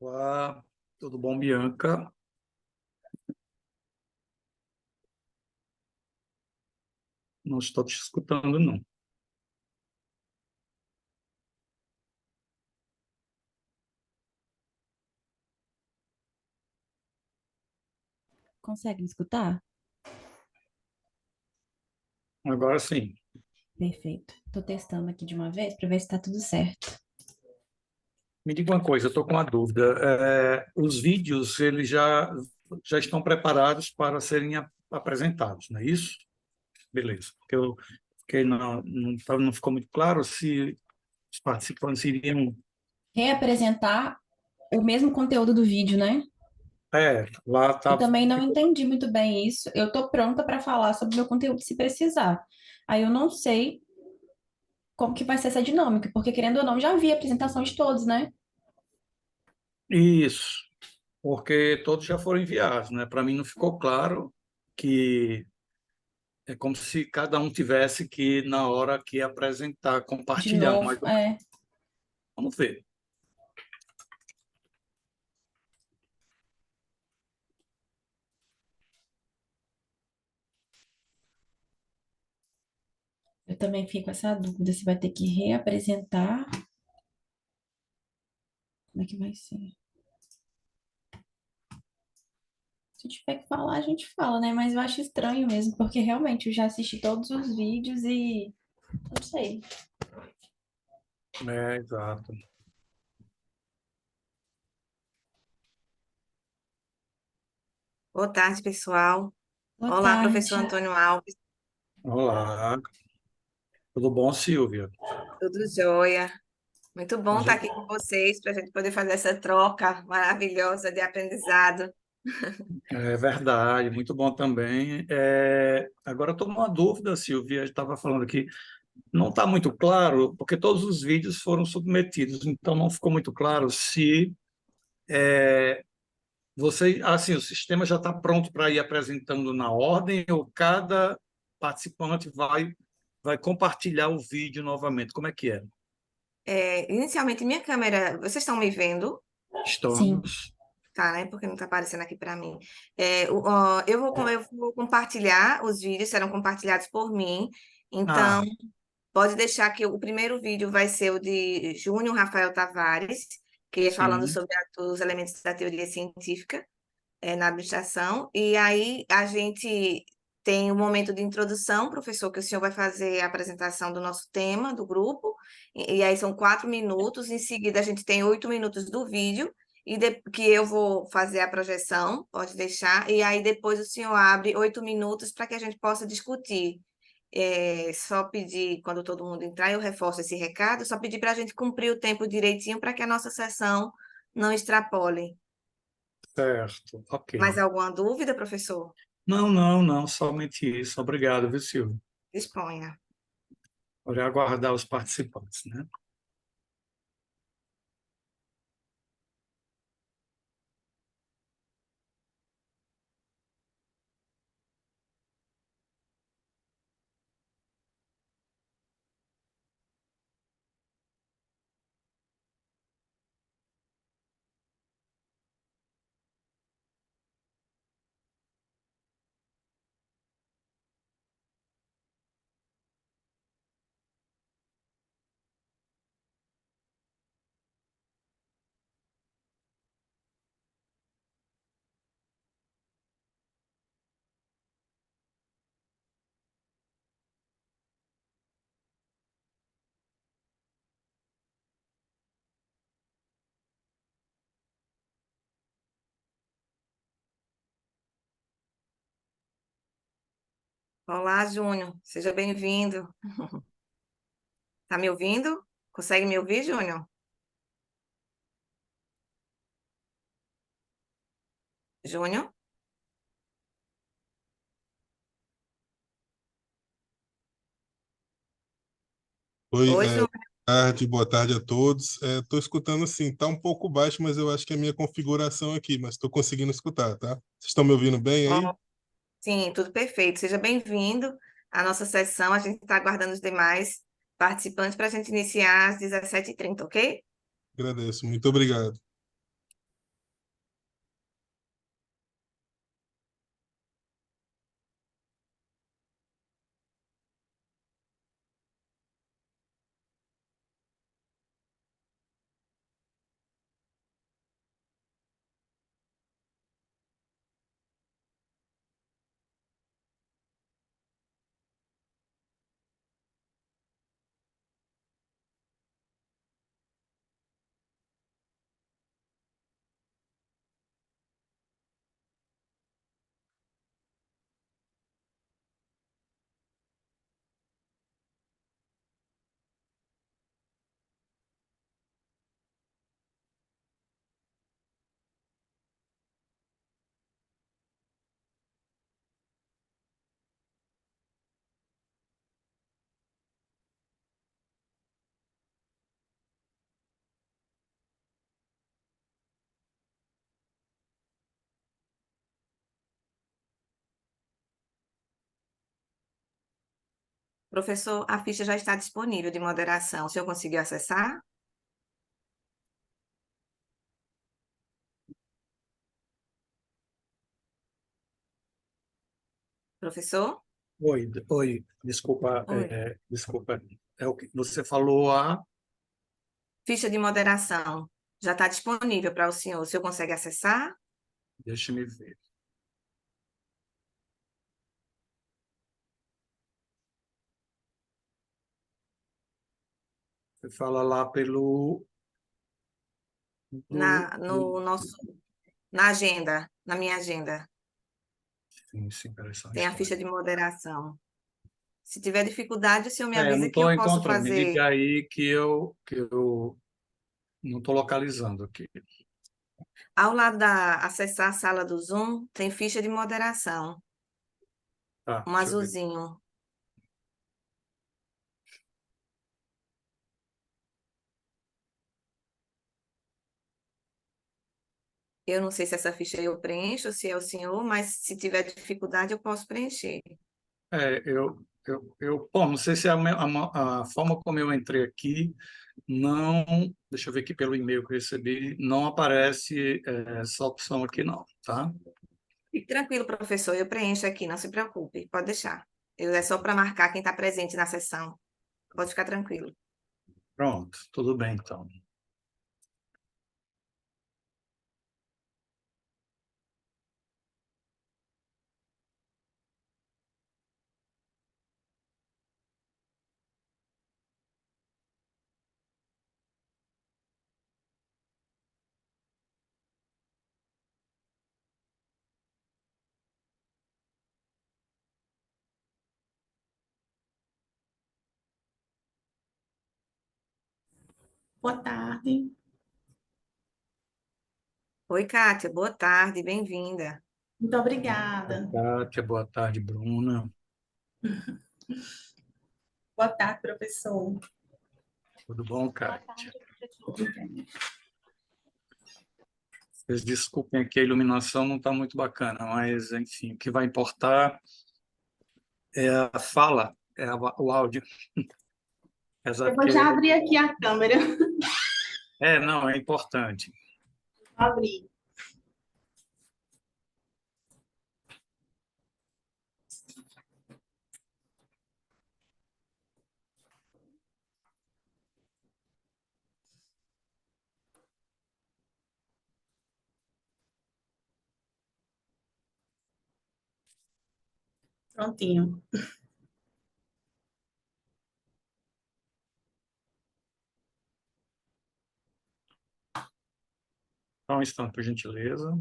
Olá, tudo bom, Bianca? Não estou te escutando, não. Consegue me escutar? Agora sim. Perfeito. Estou testando aqui de uma vez para ver se está tudo certo. Me diga uma coisa, eu estou com uma dúvida. Os vídeos, eles já estão preparados para serem apresentados, não é isso? Beleza. Porque não ficou muito claro se os participantes iriam... Reapresentar o mesmo conteúdo do vídeo, né? Lá Eu tá... também não entendi muito bem isso. Eu estou pronta para falar sobre o meu conteúdo se precisar. Aí eu não sei como que vai ser essa dinâmica, porque querendo ou não, já vi a apresentação de todos, né? Isso, porque todos já foram enviados, né? Para mim não ficou claro que é como se cada um tivesse que, na hora que apresentar, De compartilhar, novo, mas é. vamos ver. Eu também fico com essa dúvida se vai ter que reapresentar. Como é que vai ser? Se tiver que falar, a gente fala, né? Mas eu acho estranho mesmo, porque realmente eu já assisti todos os vídeos e não sei. Exato. Boa tarde, pessoal. Boa Olá, professor tarde. Antônio Alves. Olá, tudo bom, Silvia? Tudo jóia? Muito A bom estar gente- aqui com vocês para a gente poder fazer essa troca maravilhosa de aprendizado. É verdade, muito bom também. Agora, estou numa dúvida, Silvia, estava falando aqui, não está muito claro, porque todos os vídeos foram submetidos, então não ficou muito claro se assim, o sistema já está pronto para ir apresentando na ordem ou cada participante vai compartilhar o vídeo novamente. Como é que é? Inicialmente, minha câmera, vocês estão me vendo? Sim. Estamos. Tá, né? Porque não está aparecendo aqui para mim. Eu vou compartilhar os vídeos, serão compartilhados por mim. Então, Ah, pode deixar que o primeiro vídeo vai ser o de Júnior Rafael Tavares, que é falando sim. sobre os elementos da teoria científica. Na administração, e aí a gente tem um momento de introdução, professor, que o senhor vai fazer a apresentação do nosso tema, do grupo, e aí são 4 minutos, em seguida a gente tem 8 minutos do vídeo, que eu vou fazer a projeção, pode deixar, e aí depois o senhor abre 8 minutos para que a gente possa discutir. Só pedir, quando todo mundo entrar, eu reforço esse recado, só pedir para a gente cumprir o tempo direitinho para que a nossa sessão não extrapole. Certo, ok. Mais alguma dúvida, professor? Não, não, não, somente isso. Obrigado, viu, Silvio? Disponha. Vou aguardar os participantes, né? Olá, Júnior. Seja bem-vindo. Tá me ouvindo? Consegue me ouvir, Júnior? Júnior? Oi, Oi, Júnior. boa tarde a todos. Estou escutando sim, tá um pouco baixo, mas eu acho que é a minha configuração aqui, mas estou conseguindo escutar, tá? Vocês estão me ouvindo bem aí? Ó, sim, tudo perfeito. Seja bem-vindo à nossa sessão. A gente está aguardando os demais participantes para a gente iniciar às 17h30, ok? Agradeço, muito obrigado. Professor, a ficha já está disponível de moderação. O senhor conseguiu acessar? Professor? Oi, desculpa, Oi. desculpa. É o que você falou Ficha de moderação já está disponível para o senhor. O senhor consegue acessar? deixa-me ver. Você fala lá pelo No nosso, na agenda, na minha agenda. sim, peraí, só um Tem a ficha instante. de moderação. Se tiver dificuldade, o senhor me Eu não avisa que estou eu posso encontrando. Me fazer. diga aí que eu não estou localizando aqui. Ao lado da acessar a sala do Zoom, tem ficha de moderação, Tá, um deixa eu ver. azulzinho. Eu não sei se essa ficha eu preencho, ou se é o senhor, mas se tiver dificuldade, eu posso preencher. Bom, não sei se a forma como eu entrei aqui, não, deixa eu ver aqui pelo e-mail que eu recebi, não aparece essa opção aqui não, tá? Fique tranquilo, professor, eu preencho aqui, não se preocupe, pode deixar. É só para marcar quem está presente na sessão. Pode ficar tranquilo. Pronto, tudo bem então. Boa tarde. Oi, Kátia, boa tarde, bem-vinda. Muito obrigada. Kátia, boa tarde, Bruna. Boa tarde, professor. Tudo bom, Kátia? Vocês desculpem aqui, a iluminação não está muito bacana, mas, enfim, o que vai importar é a fala, o áudio. Apesar Eu vou que já abrir aqui a câmera. não, é importante. Abri. Prontinho. Só um instante, por gentileza.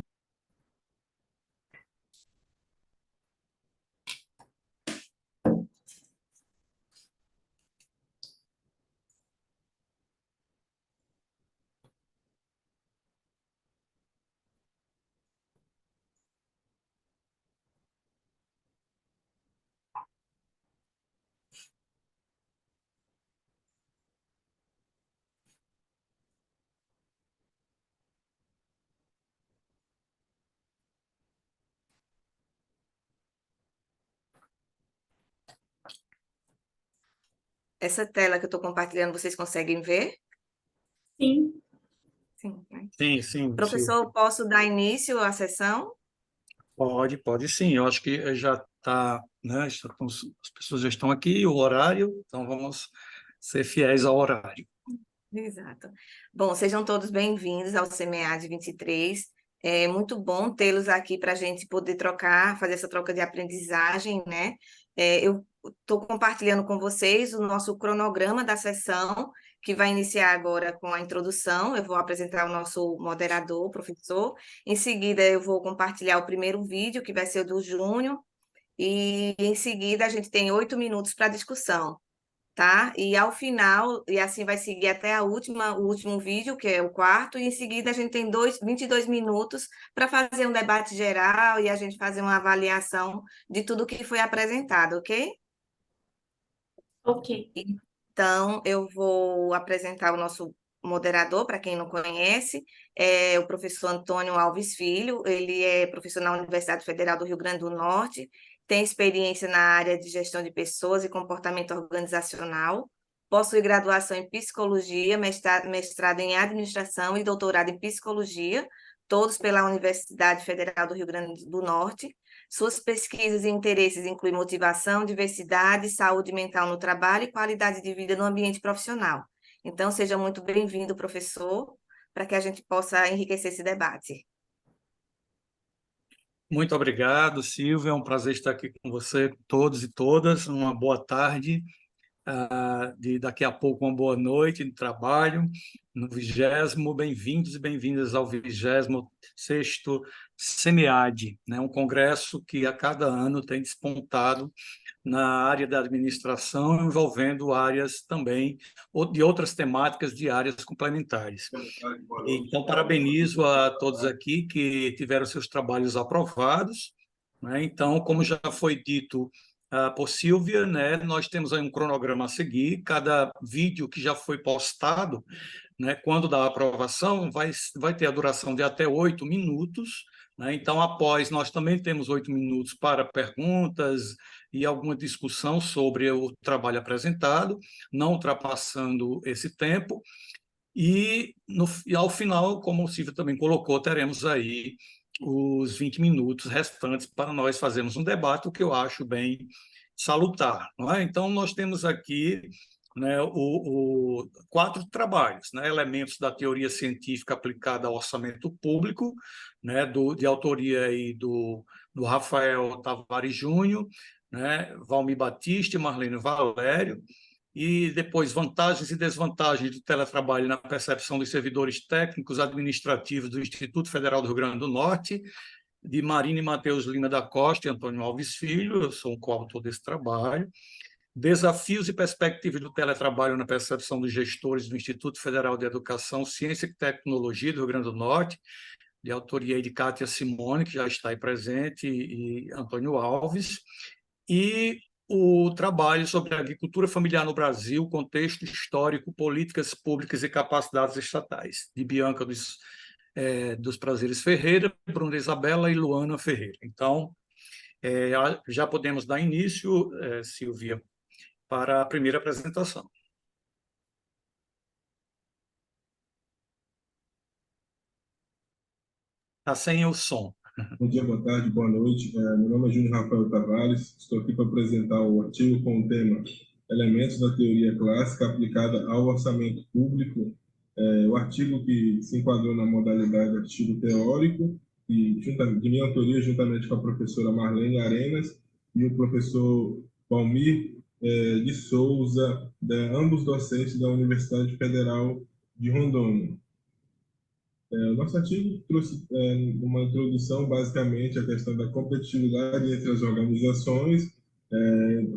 Essa tela que eu estou compartilhando, vocês conseguem ver? Sim. Sim, né? Sim. Professor, posso dar início à sessão? Pode sim. Eu acho que já está, né? As pessoas já estão aqui, o horário, então vamos ser fiéis ao horário. Exato. Bom, sejam todos bem-vindos ao CMEAD 23. É muito bom tê-los aqui para a gente poder trocar, fazer essa troca de aprendizagem, né? Eu estou compartilhando com vocês o nosso cronograma da sessão, que vai iniciar agora com a introdução. Eu vou apresentar o nosso moderador, o professor. Em seguida, eu vou compartilhar o primeiro vídeo, que vai ser o do Júnior. E em seguida, a gente tem 8 minutos para discussão, tá? E ao final, e assim vai seguir até o último vídeo, que é o quarto, e em seguida a gente tem 22 minutos para fazer um debate geral e a gente fazer uma avaliação de tudo que foi apresentado, ok? Ok. Então, eu vou apresentar o nosso moderador, para quem não conhece, é o professor Antônio Alves Filho, ele é professor na Universidade Federal do Rio Grande do Norte, tem experiência na área de gestão de pessoas e comportamento organizacional, possui graduação em psicologia, mestrado em administração e doutorado em psicologia, todos pela Universidade Federal do Rio Grande do Norte. Suas pesquisas e interesses incluem motivação, diversidade, saúde mental no trabalho e qualidade de vida no ambiente profissional. Então, seja muito bem-vindo, professor, para que a gente possa enriquecer esse debate. Muito obrigado, Silvia. É um prazer estar aqui com você, todos e todas. Uma boa tarde. Daqui a pouco uma boa noite de trabalho, no 20º, bem-vindos e bem-vindas ao 26º SEMEAD, né? Um congresso que a cada ano tem despontado na área da administração, envolvendo áreas também de outras temáticas de áreas complementares. Então, parabenizo a todos aqui que tiveram seus trabalhos aprovados, né? Então, como já foi dito por Silvia, né, nós temos aí um cronograma a seguir. Cada vídeo que já foi postado, né, quando da aprovação, vai ter a duração de até 8 minutos. Né? Então, após, nós também temos 8 minutos para perguntas e alguma discussão sobre o trabalho apresentado, não ultrapassando esse tempo. E ao final, como o Silvio também colocou, teremos aí os 20 minutos restantes para nós fazermos um debate, o que eu acho bem salutar. Não é? Então, nós temos aqui, né, 4 trabalhos, né, elementos da teoria científica aplicada ao orçamento público, né, de autoria aí do Rafael Tavares Júnior, né, Valmir Batista e Marlene Valério, e depois vantagens e desvantagens do teletrabalho na percepção dos servidores técnicos administrativos do Instituto Federal do Rio Grande do Norte, de Marina e Matheus Lima da Costa e Antônio Alves Filho. Eu sou um coautor desse trabalho. Desafios e perspectivas do teletrabalho na percepção dos gestores do Instituto Federal de Educação, Ciência e Tecnologia do Rio Grande do Norte, de autoria de Kátia Simone, que já está aí presente, e Antônio Alves. E o trabalho sobre a agricultura familiar no Brasil, contexto histórico, políticas públicas e capacidades estatais, de Bianca dos Prazeres Ferreira, Bruna Isabela e Luana Ferreira. Então, já podemos dar início, Silvia, para a primeira apresentação. Está sem o som. Bom dia, boa tarde, boa noite. Meu nome é Júnior Rafael Tavares. Estou aqui para apresentar o artigo com o tema Elementos da Teoria Clássica aplicada ao Orçamento Público. O artigo que se enquadrou na modalidade artigo teórico, e de minha autoria, juntamente com a professora Marlene Arenas e o professor Valmir de Souza, ambos docentes da Universidade Federal de Rondônia. O nosso artigo trouxe uma introdução, basicamente, à questão da competitividade entre as organizações,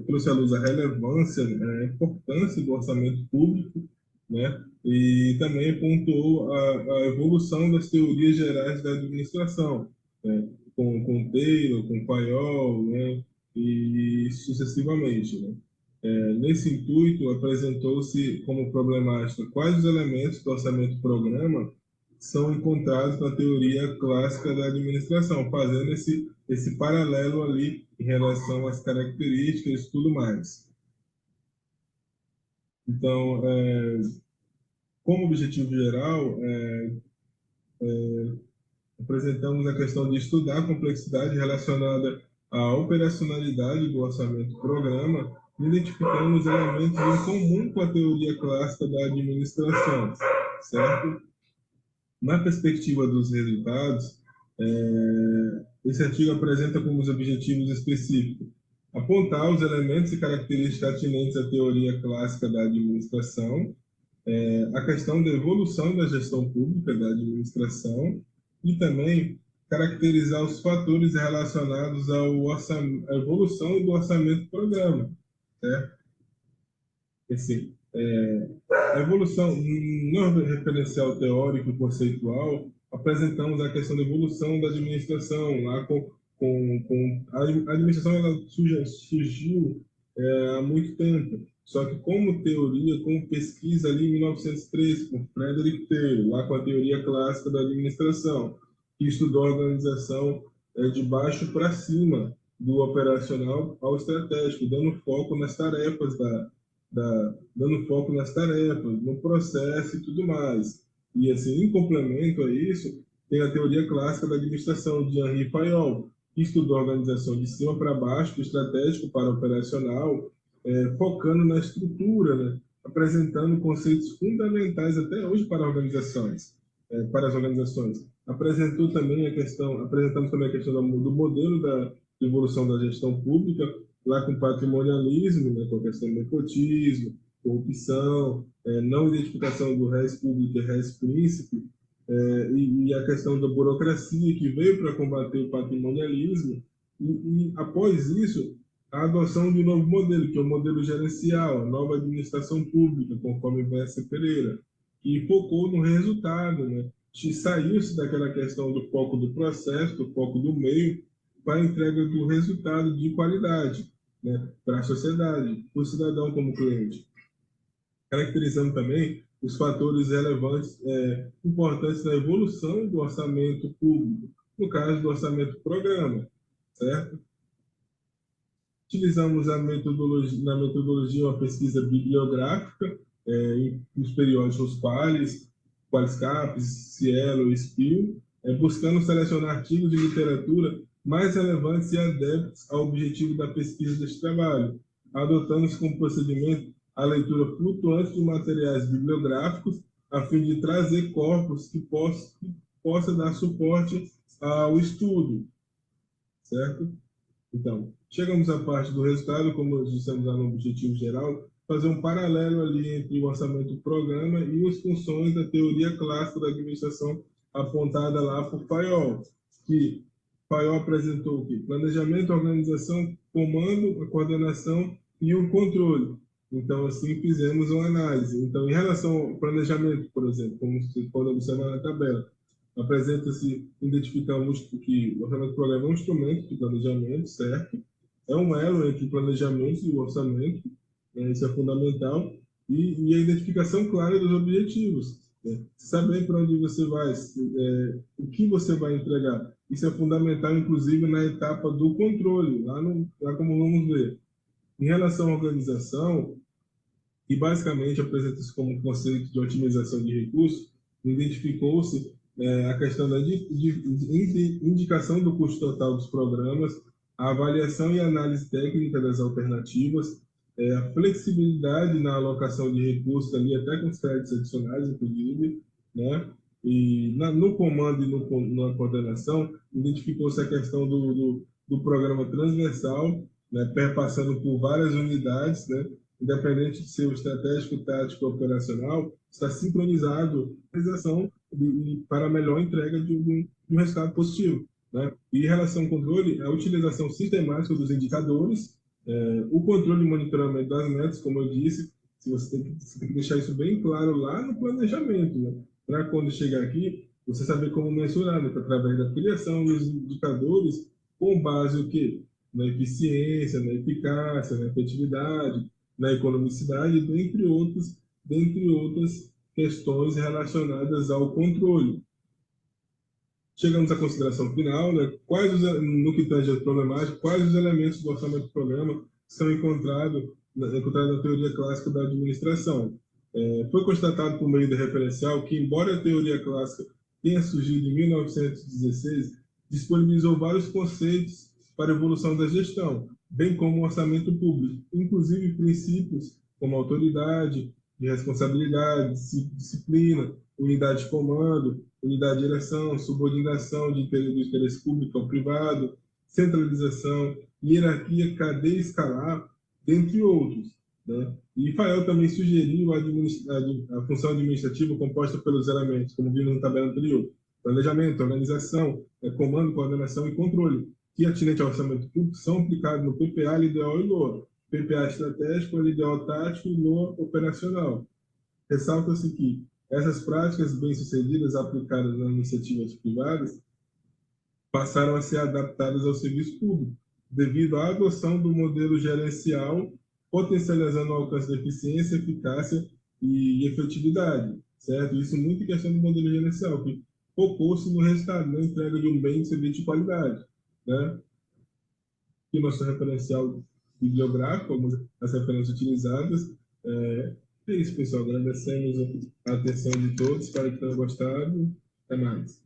trouxe à luz a relevância, a importância do orçamento público, né? E também pontuou a evolução das teorias gerais da administração, né? com Taylor, com Fayol, né? E sucessivamente, né? Nesse intuito, apresentou-se como problemática quais os elementos do orçamento-programa são encontrados na teoria clássica da administração, fazendo esse paralelo ali em relação às características e tudo mais. Então, como objetivo geral, apresentamos a questão de estudar a complexidade relacionada à operacionalidade do orçamento-programa, identificando os elementos em comum com a teoria clássica da administração, certo? Na perspectiva dos resultados, esse artigo apresenta como os objetivos específicos apontar os elementos e características atinentes à teoria clássica da administração, a questão da evolução da gestão pública da administração e também caracterizar os fatores relacionados à evolução do orçamento-programa, certo? A evolução, no referencial teórico e conceitual, apresentamos a questão da evolução da administração. Lá a administração ela surgiu há muito tempo, só que como teoria, como pesquisa ali em 1903, com Frederick Taylor, lá com a teoria clássica da administração, que estudou a organização de baixo para cima, do operacional ao estratégico, dando foco nas tarefas dando foco nas tarefas, no processo e tudo mais. E assim, em complemento a isso, tem a teoria clássica da administração de Henri Fayol, que estudou a organização de cima para baixo, do estratégico para o operacional, focando na estrutura, né? Apresentando conceitos fundamentais até hoje para organizações, para as organizações. Apresentamos também a questão do modelo da evolução da gestão pública, lá com patrimonialismo, né, com a questão do nepotismo, corrupção, não identificação do res público e res príncipe, e a questão da burocracia que veio para combater o patrimonialismo, após isso, a adoção de um novo modelo, que é o modelo gerencial, a nova administração pública, conforme Bessa Pereira, que focou no resultado, né? Saiu-se daquela questão do foco do processo, do foco do meio, para a entrega do resultado de qualidade, né? Para a sociedade, para o cidadão como cliente. Caracterizando também os fatores relevantes, importantes na evolução do orçamento público, no caso do orçamento programa, certo? Utilizamos na metodologia uma pesquisa bibliográfica nos periódicos Qualiscapes, Cielo e Spiel, buscando selecionar artigos de literatura mais relevantes e adeptos ao objetivo da pesquisa deste trabalho, adotando-se como procedimento a leitura flutuante de materiais bibliográficos, a fim de trazer corpos que possa dar suporte ao estudo, certo? Então, chegamos à parte do resultado, como dissemos lá no objetivo geral, fazer um paralelo ali entre o orçamento-programa e as funções da teoria clássica da administração apontada lá por Fayol, que Fayol apresentou o quê? Planejamento, organização, comando, a coordenação e o controle. Então, assim, fizemos uma análise. Então, em relação ao planejamento, por exemplo, como você pode observar na tabela, apresenta-se, identificamos que o orçamento do programa é um instrumento de planejamento, certo? É um elo entre o planejamento e o orçamento, né? Isso é fundamental, e a identificação clara dos objetivos, né? Saber para onde você vai, o que você vai entregar. Isso é fundamental, inclusive, na etapa do controle, lá como vamos ver. Em relação à organização, que basicamente apresenta-se como conceito de otimização de recursos, identificou-se a questão da indicação do custo total dos programas, a avaliação e análise técnica das alternativas, a flexibilidade na alocação de recursos, ali até com os créditos adicionais, inclusive, né? E no comando e na coordenação, identificou-se a questão do programa transversal, né? Perpassando por várias unidades, né? Independente de ser o estratégico, tático ou operacional, está sincronizado a realização para a melhor entrega de um resultado positivo, né? E em relação ao controle, a utilização sistemática dos indicadores, o controle e monitoramento das metas, como eu disse, você tem que deixar isso bem claro lá no planejamento, né? Para quando chegar aqui, você saber como mensurar, né? Através da criação dos indicadores, com base o quê? Na eficiência, na eficácia, na efetividade, na economicidade, dentre outras questões relacionadas ao controle. Chegamos à consideração final, né? No que tange a problemática, quais os elementos do orçamento do programa são encontrados na teoria clássica da administração. Foi constatado por meio do referencial que, embora a teoria clássica tenha surgido em 1916, disponibilizou vários conceitos para a evolução da gestão, bem como o orçamento público, inclusive princípios como autoridade, de responsabilidade, disciplina, unidade de comando, unidade de direção, subordinação do interesse público ao privado, centralização, hierarquia, cadeia escalar, dentre outros, né? E Fayol também sugeriu a função administrativa composta pelos elementos, como vimos na tabela anterior: planejamento, organização, comando, coordenação e controle, que, atinente ao orçamento público, são aplicados no PPA, LDO e LOA. PPA estratégico, LDO tático e LOA operacional. Ressalta-se que essas práticas bem-sucedidas aplicadas nas iniciativas privadas passaram a ser adaptadas ao serviço público, devido à adoção do modelo gerencial, potencializando o alcance da eficiência, eficácia e efetividade, certo? Isso muito em questão do modelo gerencial, que focou-se no resultado, na entrega de um bem de serviço de qualidade, né? aqui o nosso referencial bibliográfico, algumas das referências utilizadas. É isso, pessoal. Agradecemos a atenção de todos. Espero que tenham gostado. Até mais.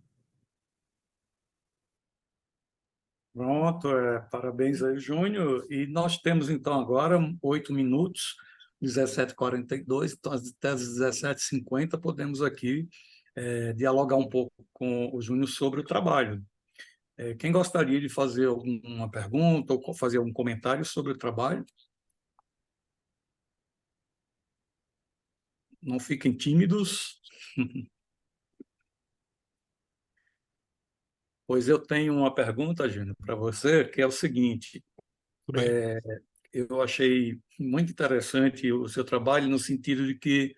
Pronto, parabéns aí, Júnior. E nós temos, então, agora 8 minutos, 17h42, então até as 17h50 podemos aqui dialogar um pouco com o Júnior sobre o trabalho. Quem gostaria de fazer alguma pergunta ou fazer algum comentário sobre o trabalho? Não fiquem tímidos. Pois eu tenho uma pergunta, Júnior, para você, que é o seguinte: Tudo bem. eu achei muito interessante o seu trabalho no sentido de que,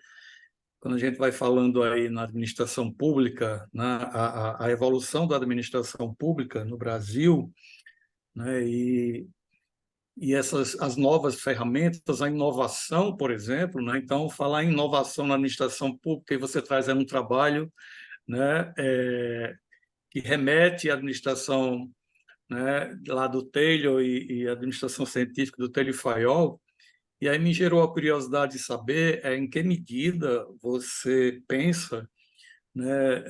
quando a gente vai falando aí na administração pública, né, a evolução da administração pública no Brasil, né, e as novas ferramentas, a inovação, por exemplo, né, então, falar em inovação na administração pública, e você traz aí um trabalho, né, que remete à administração, né, lá do Taylor e administração científica do Taylor e Fayol. E aí me gerou a curiosidade de saber em que medida você pensa, né,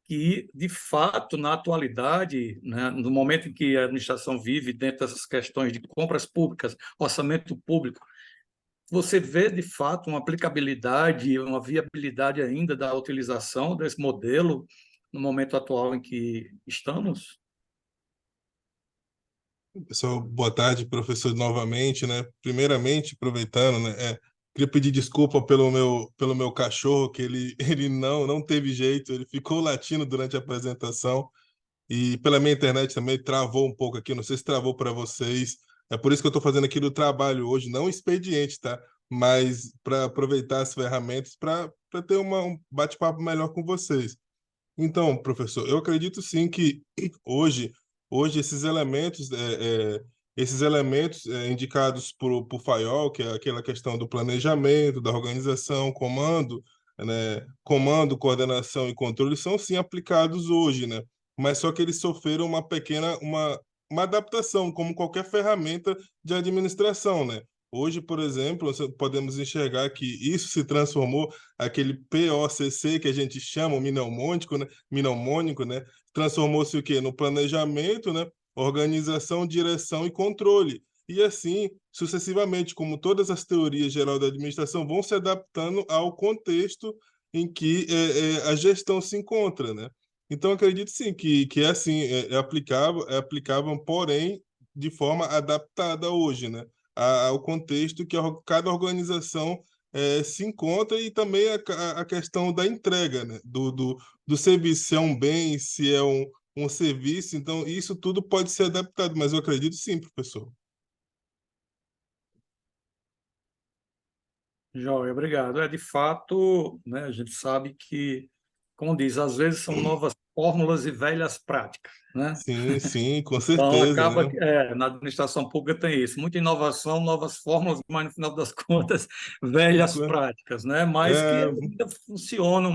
que, de fato, na atualidade, né, no momento em que a administração vive dentro dessas questões de compras públicas, orçamento público, você vê, de fato, uma aplicabilidade, uma viabilidade ainda da utilização desse modelo no momento atual em que estamos? Pessoal, boa tarde, professor, novamente, né? Primeiramente, aproveitando, né? Queria pedir desculpa pelo meu cachorro, que ele, ele não teve jeito, ele ficou latindo durante a apresentação. E pela minha internet também travou um pouco aqui, não sei se travou para vocês. É por isso que eu estou fazendo aqui do trabalho hoje, não expediente, tá? Mas para aproveitar as ferramentas para ter um bate-papo melhor com vocês. Então, professor, eu acredito sim que hoje, hoje esses elementos indicados por Fayol, que é aquela questão do planejamento, da organização, comando, né, comando, coordenação e controle, são sim aplicados hoje, né? Mas só que eles sofreram uma adaptação, como qualquer ferramenta de administração, né? Hoje, por exemplo, podemos enxergar que isso se transformou aquele POCC que a gente chama, o mnemônico, né? Transformou-se o quê? No planejamento, né? Organização, direção e controle. E assim, sucessivamente, como todas as teorias geral da administração vão se adaptando ao contexto em que a gestão se encontra, né? Então, acredito sim que é assim, é aplicável, porém, de forma adaptada hoje, né? Ao contexto que cada organização se encontra e também a questão da entrega, né? Do serviço, se é um bem, se é um serviço, então isso tudo pode ser adaptado, mas eu acredito sim, professor. Joia, obrigado. De fato, né, a gente sabe que, como diz, às vezes são novas fórmulas e velhas práticas, né? Sim, sim, com Então, certeza, acaba né? que na administração pública tem isso, muita inovação, novas fórmulas, mas no final das contas, velhas práticas, né? Mas que É, ainda funcionam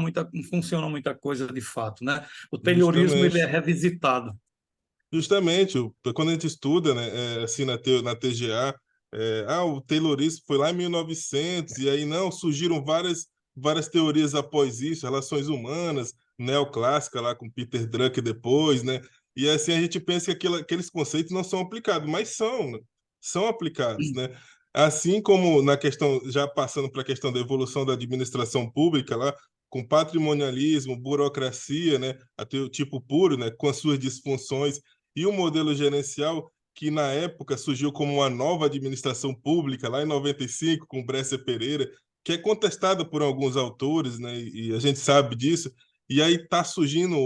muita coisa de fato, né? O Taylorismo, ele é justamente. revisitado. Justamente, quando a gente estuda, né, assim na TGA, o Taylorismo foi lá em 1900, e aí não, surgiram várias teorias após isso, relações humanas, neoclássica lá com Peter Drucker depois, né? E assim a gente pensa que aqueles conceitos não são aplicados, mas são, né? São aplicados, né? Assim como na questão, já passando para a questão da evolução da administração pública lá, com patrimonialismo, burocracia, né, até o tipo puro, né, com as suas disfunções, e o modelo gerencial, que na época surgiu como uma nova administração pública, lá em 95, com Brescia Pereira, que é contestada por alguns autores, né? E a gente sabe disso. E aí está surgindo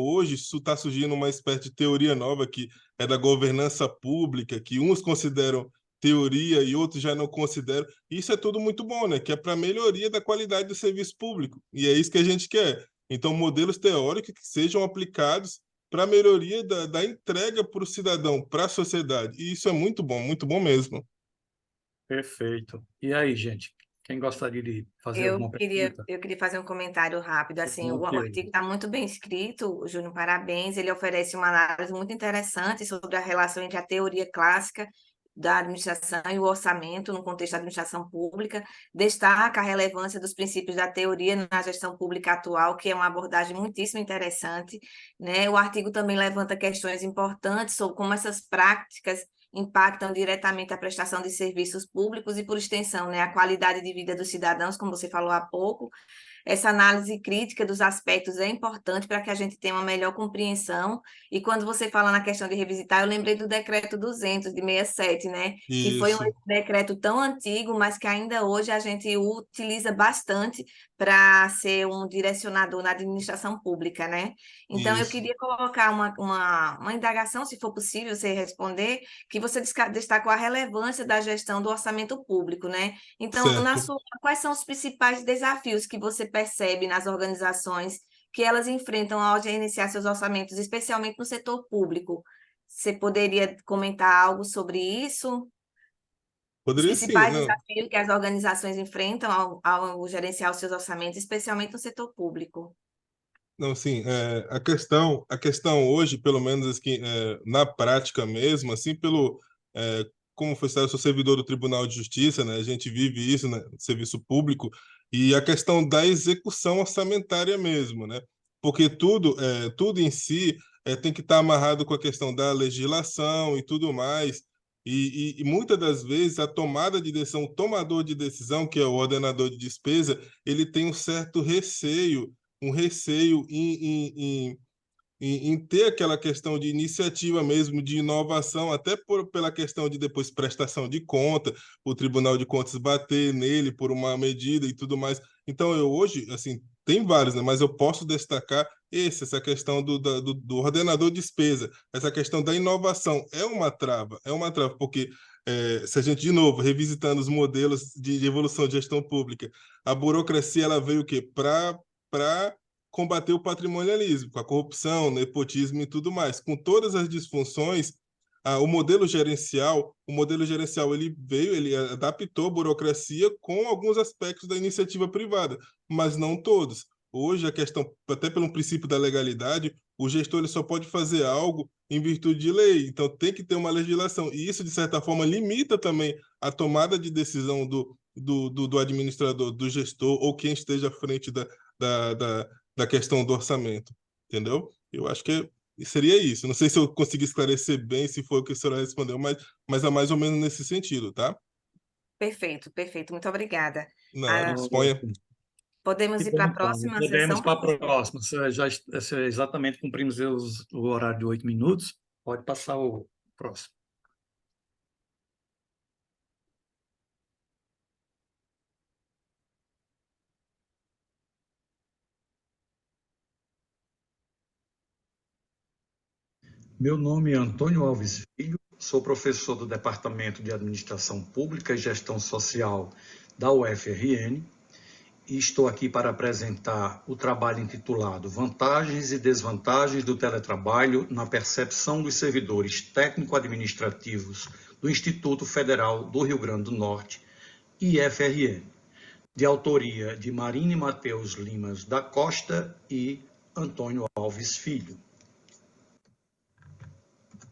uma espécie de teoria nova que é da governança pública, que uns consideram teoria e outros já não consideram. Isso é tudo muito bom, né? Que é para melhoria da qualidade do serviço público. E é isso que a gente quer. Então, modelos teóricos que sejam aplicados para a melhoria da entrega para o cidadão, para a sociedade. E isso é muito bom mesmo. Perfeito. E aí, gente? Quem gostaria de fazer Eu alguma queria, pergunta? eu queria fazer um comentário rápido. Assim, o Ok. artigo está muito bem escrito, Júnior, parabéns. Ele oferece uma análise muito interessante sobre a relação entre a teoria clássica da administração e o orçamento no contexto da administração pública. Destaca a relevância dos princípios da teoria na gestão pública atual, que é uma abordagem muitíssimo interessante, né? O artigo também levanta questões importantes sobre como essas práticas impactam diretamente a prestação de serviços públicos e, por extensão, né, a qualidade de vida dos cidadãos, como você falou há pouco. Essa análise crítica dos aspectos é importante para que a gente tenha uma melhor compreensão. E quando você fala na questão de revisitar, eu lembrei do decreto 200 de 67, né? Que foi um Isso, decreto tão antigo, mas que ainda hoje a gente o utiliza bastante para ser um direcionador na administração pública, né? Então, eu isso. queria colocar uma indagação, se for possível você responder, que você destacou a relevância da gestão do orçamento público, né? Então, Certo. quais são os principais desafios que você percebe nas organizações que elas enfrentam ao gerenciar seus orçamentos, especialmente no setor público? Você poderia comentar algo sobre isso? Os Poderia sim, principais não. desafios que as organizações enfrentam ao gerenciar os seus orçamentos, especialmente no setor público. Não, sim, a questão hoje, pelo menos assim, na prática mesmo, assim, como foi citado, eu sou servidor do Tribunal de Justiça, né? A gente vive isso, né, no serviço público, e a questão da execução orçamentária mesmo, né? Porque tudo em si tem que estar amarrado com a questão da legislação e tudo mais. E muitas das vezes a tomada de decisão, o tomador de decisão, que é o ordenador de despesa, ele tem um receio em ter aquela questão de iniciativa mesmo, de inovação, até pela questão de depois prestação de conta, o Tribunal de Contas bater nele por uma medida e tudo mais. Então, eu hoje, assim, tem vários, né, mas eu posso destacar essa questão do ordenador de despesa, essa questão da inovação. É uma trava, porque se a gente, de novo, revisitando os modelos de evolução de gestão pública, a burocracia ela veio o quê? Para combater o patrimonialismo, com a corrupção, nepotismo e tudo mais. Com todas as disfunções, o modelo gerencial ele adaptou a burocracia com alguns aspectos da iniciativa privada, mas não todos. Hoje, a questão, até pelo princípio da legalidade, o gestor ele só pode fazer algo em virtude de lei, então tem que ter uma legislação. E isso, de certa forma, limita também a tomada de decisão do administrador, do gestor, ou quem esteja à frente da, da, da questão do orçamento, entendeu? Eu acho que seria isso. Não sei se eu consegui esclarecer bem, se foi o que a senhora respondeu, mas é mais ou menos nesse sentido, tá? Perfeito, perfeito. Muito obrigada. Nada, Ah, disponha. Ótimo. podemos Que ir bom, para a então. próxima Podemos sessão, para a professor? próxima. Exatamente cumprimos o horário de 8 minutos. Pode passar o próximo. Meu nome é Antônio Alves Filho, sou professor do Departamento de Administração Pública e Gestão Social da UFRN e estou aqui para apresentar o trabalho intitulado Vantagens e Desvantagens do Teletrabalho na Percepção dos Servidores Técnico-Administrativos do Instituto Federal do Rio Grande do Norte, IFRN, de autoria de Marine Mateus Limas da Costa e Antônio Alves Filho.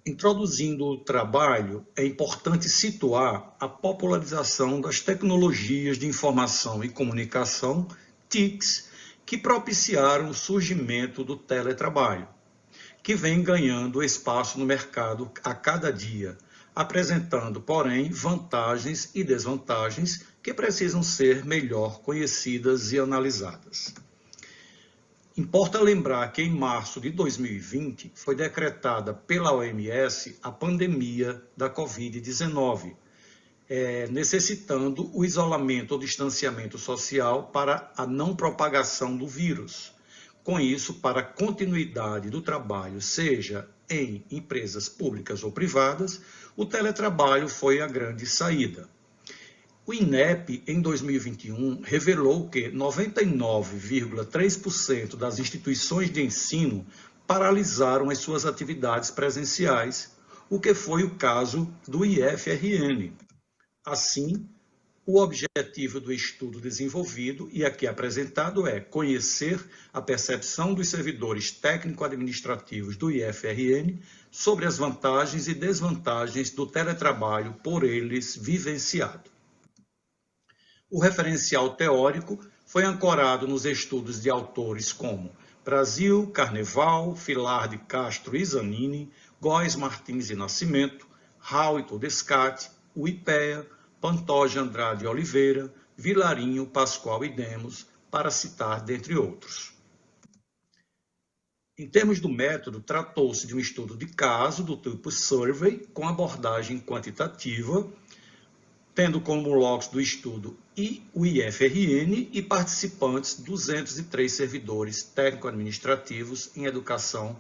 Introduzindo o trabalho, é importante situar a popularização das tecnologias de informação e comunicação, TICs, que propiciaram o surgimento do teletrabalho, que vem ganhando espaço no mercado a cada dia, apresentando, porém, vantagens e desvantagens que precisam ser melhor conhecidas e analisadas. Importa lembrar que em março de 2020 foi decretada pela OMS a pandemia da Covid-19, necessitando o isolamento ou distanciamento social para a não propagação do vírus. Com isso, para a continuidade do trabalho, seja em empresas públicas ou privadas, o teletrabalho foi a grande saída. O INEP, em 2021, revelou que 99,3% das instituições de ensino paralisaram as suas atividades presenciais, o que foi o caso do IFRN. Assim, O objetivo do estudo desenvolvido e aqui apresentado é conhecer a percepção dos servidores técnico-administrativos do IFRN sobre as vantagens e desvantagens do teletrabalho por eles vivenciado. O referencial teórico foi ancorado nos estudos de autores como Brasil, Carneval, Filar de Castro e Zanini, Góes, Martins e Nascimento, Rau e Todescate, Uipea, Pantoja, Andrade e Oliveira, Vilarinho, Pascoal e Demos, para citar dentre outros. Em termos do método, tratou-se de um estudo de caso do tipo survey, com abordagem quantitativa, tendo como locus do estudo o IFRN e participantes 203 servidores técnico-administrativos em educação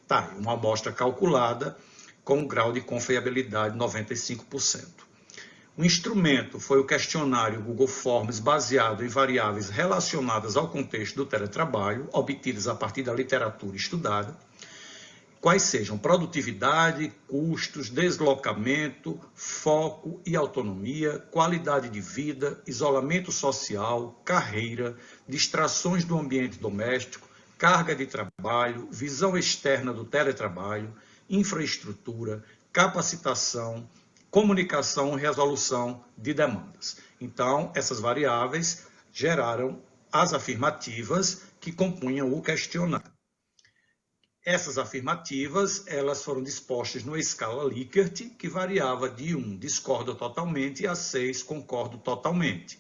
TAI, uma amostra calculada com um grau de confiabilidade de 95%. O instrumento foi o questionário Google Forms baseado em variáveis relacionadas ao contexto do teletrabalho, obtidas a partir da literatura estudada, quais sejam produtividade, custos, deslocamento, foco e autonomia, qualidade de vida, isolamento social, carreira, distrações do ambiente doméstico, carga de trabalho, visão externa do teletrabalho, infraestrutura, capacitação, comunicação e resolução de demandas. Então, essas variáveis geraram as afirmativas que compunham o questionário. Essas afirmativas, elas foram dispostas numa escala Likert, que variava de 1, discordo totalmente, a 6, concordo totalmente.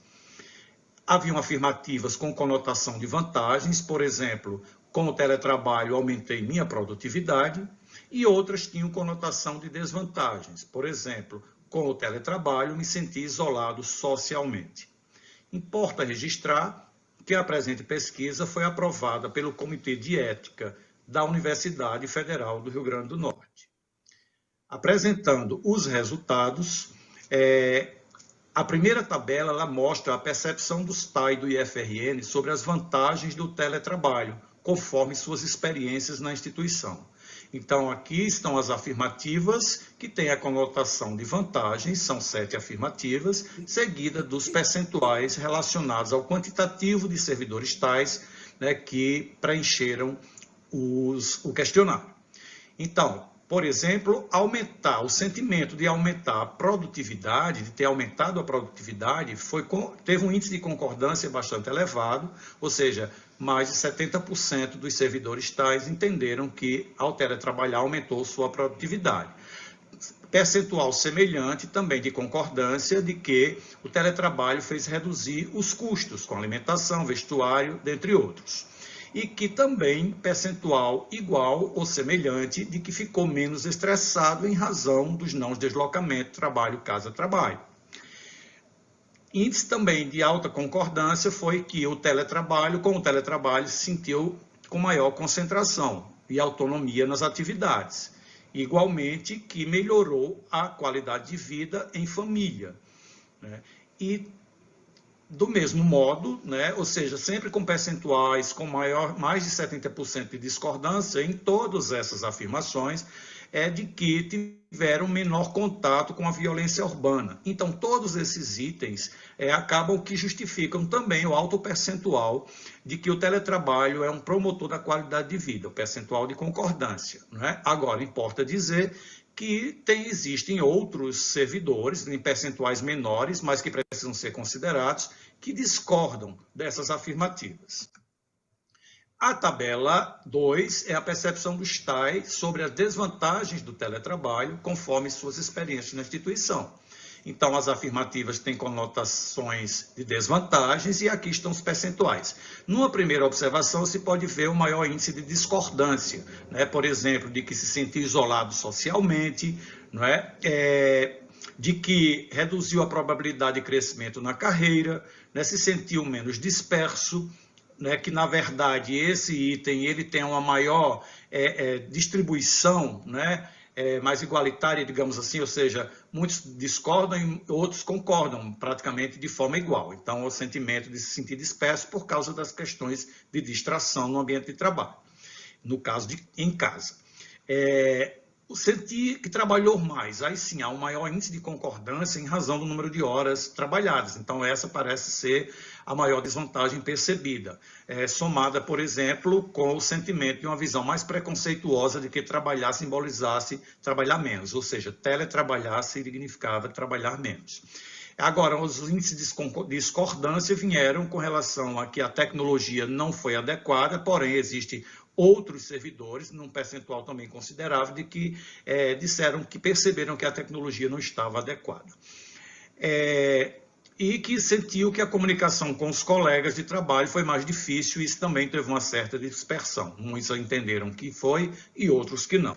Haviam afirmativas com conotação de vantagens, por exemplo, com o teletrabalho aumentei minha produtividade, e outras tinham conotação de desvantagens, por exemplo, com o teletrabalho me senti isolado socialmente. Importa registrar que a presente pesquisa foi aprovada pelo Comitê de Ética da Universidade Federal do Rio Grande do Norte. Apresentando os resultados, a primeira tabela ela mostra a percepção dos TAI do IFRN sobre as vantagens do teletrabalho, conforme suas experiências na instituição. Então, aqui estão as afirmativas, que têm a conotação de vantagens, são 7 afirmativas, seguida dos percentuais relacionados ao quantitativo de servidores tais, né, que preencheram o questionário. Então, por exemplo, o sentimento de aumentar a produtividade, de ter aumentado a produtividade, teve um índice de concordância bastante elevado, ou seja, mais de 70% dos servidores tais entenderam que, ao teletrabalhar, aumentou sua produtividade. Percentual semelhante também de concordância de que o teletrabalho fez reduzir os custos com alimentação, vestuário, dentre outros. E que também percentual igual ou semelhante de que ficou menos estressado em razão dos não deslocamentos trabalho, casa, trabalho. Índice também de alta concordância foi que com o teletrabalho se sentiu com maior concentração e autonomia nas atividades. Igualmente que melhorou a qualidade de vida em família, né? E do mesmo modo, né, ou seja, sempre com percentuais com mais de 70% de discordância em todas essas afirmações, de que tiveram menor contato com a violência urbana. Então, todos esses itens acabam que justificam também o alto percentual de que o teletrabalho é um promotor da qualidade de vida, o percentual de concordância, né? Agora, importa dizer que existem outros servidores em percentuais menores, mas que precisam ser considerados, que discordam dessas afirmativas. A tabela 2 é a percepção dos TAI sobre as desvantagens do teletrabalho, conforme suas experiências na instituição. Então, as afirmativas têm conotações de desvantagens e aqui estão os percentuais. Numa primeira observação, se pode ver o maior índice de discordância, né? Por exemplo, de que se sentiu isolado socialmente, não é? De que reduziu a probabilidade de crescimento na carreira, né? Se sentiu menos disperso, né? Que, na verdade, esse item ele tem uma maior distribuição, né? Mais igualitária, digamos assim, ou seja, muitos discordam e outros concordam praticamente de forma igual. Então, o sentimento de se sentir disperso por causa das questões de distração no ambiente de trabalho, no caso em casa. senti que trabalhou mais. Aí sim, há um maior índice de concordância em razão do número de horas trabalhadas. Então, essa parece ser a maior desvantagem percebida, somada, por exemplo, com o sentimento de uma visão mais preconceituosa de que trabalhar simbolizasse trabalhar menos, ou seja, teletrabalhar significava trabalhar menos. Agora, os índices de discordância vieram com relação a que a tecnologia não foi adequada, porém, existe outros servidores, num percentual também considerável, de que disseram que perceberam que a tecnologia não estava adequada. E que sentiu que a comunicação com os colegas de trabalho foi mais difícil, e isso também teve uma certa dispersão. Muitos entenderam que foi e outros que não.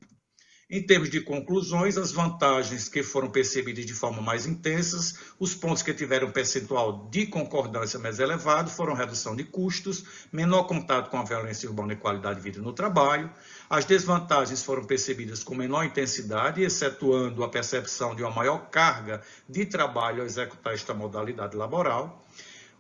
Em termos de conclusões, as vantagens que foram percebidas de forma mais intensas, os pontos que tiveram percentual de concordância mais elevado foram redução de custos, menor contato com a violência urbana e qualidade de vida no trabalho. As desvantagens foram percebidas com menor intensidade, excetuando a percepção de uma maior carga de trabalho ao executar esta modalidade laboral.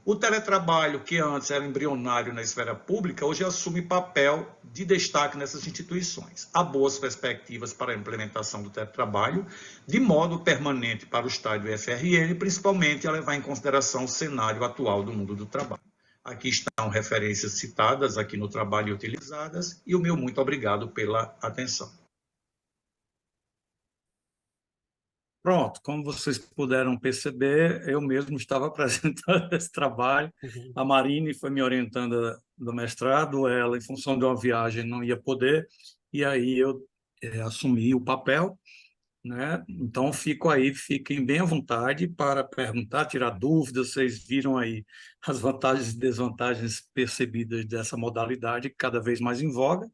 O teletrabalho, que antes era embrionário na esfera pública, hoje assume papel de destaque nessas instituições. Há boas perspectivas para a implementação do teletrabalho, de modo permanente para o estágio do FRN, principalmente a levar em consideração o cenário atual do mundo do trabalho. Aqui estão referências citadas aqui no trabalho e utilizadas, e o meu muito obrigado pela atenção. Pronto, como vocês puderam perceber, eu mesmo estava apresentando esse trabalho. A Marine foi me orientando do mestrado, ela, em função de uma viagem, não ia poder, e aí eu assumi o papel, né? Então, fiquem bem à vontade para perguntar, tirar dúvidas. Vocês viram aí as vantagens e desvantagens percebidas dessa modalidade, cada vez mais em voga,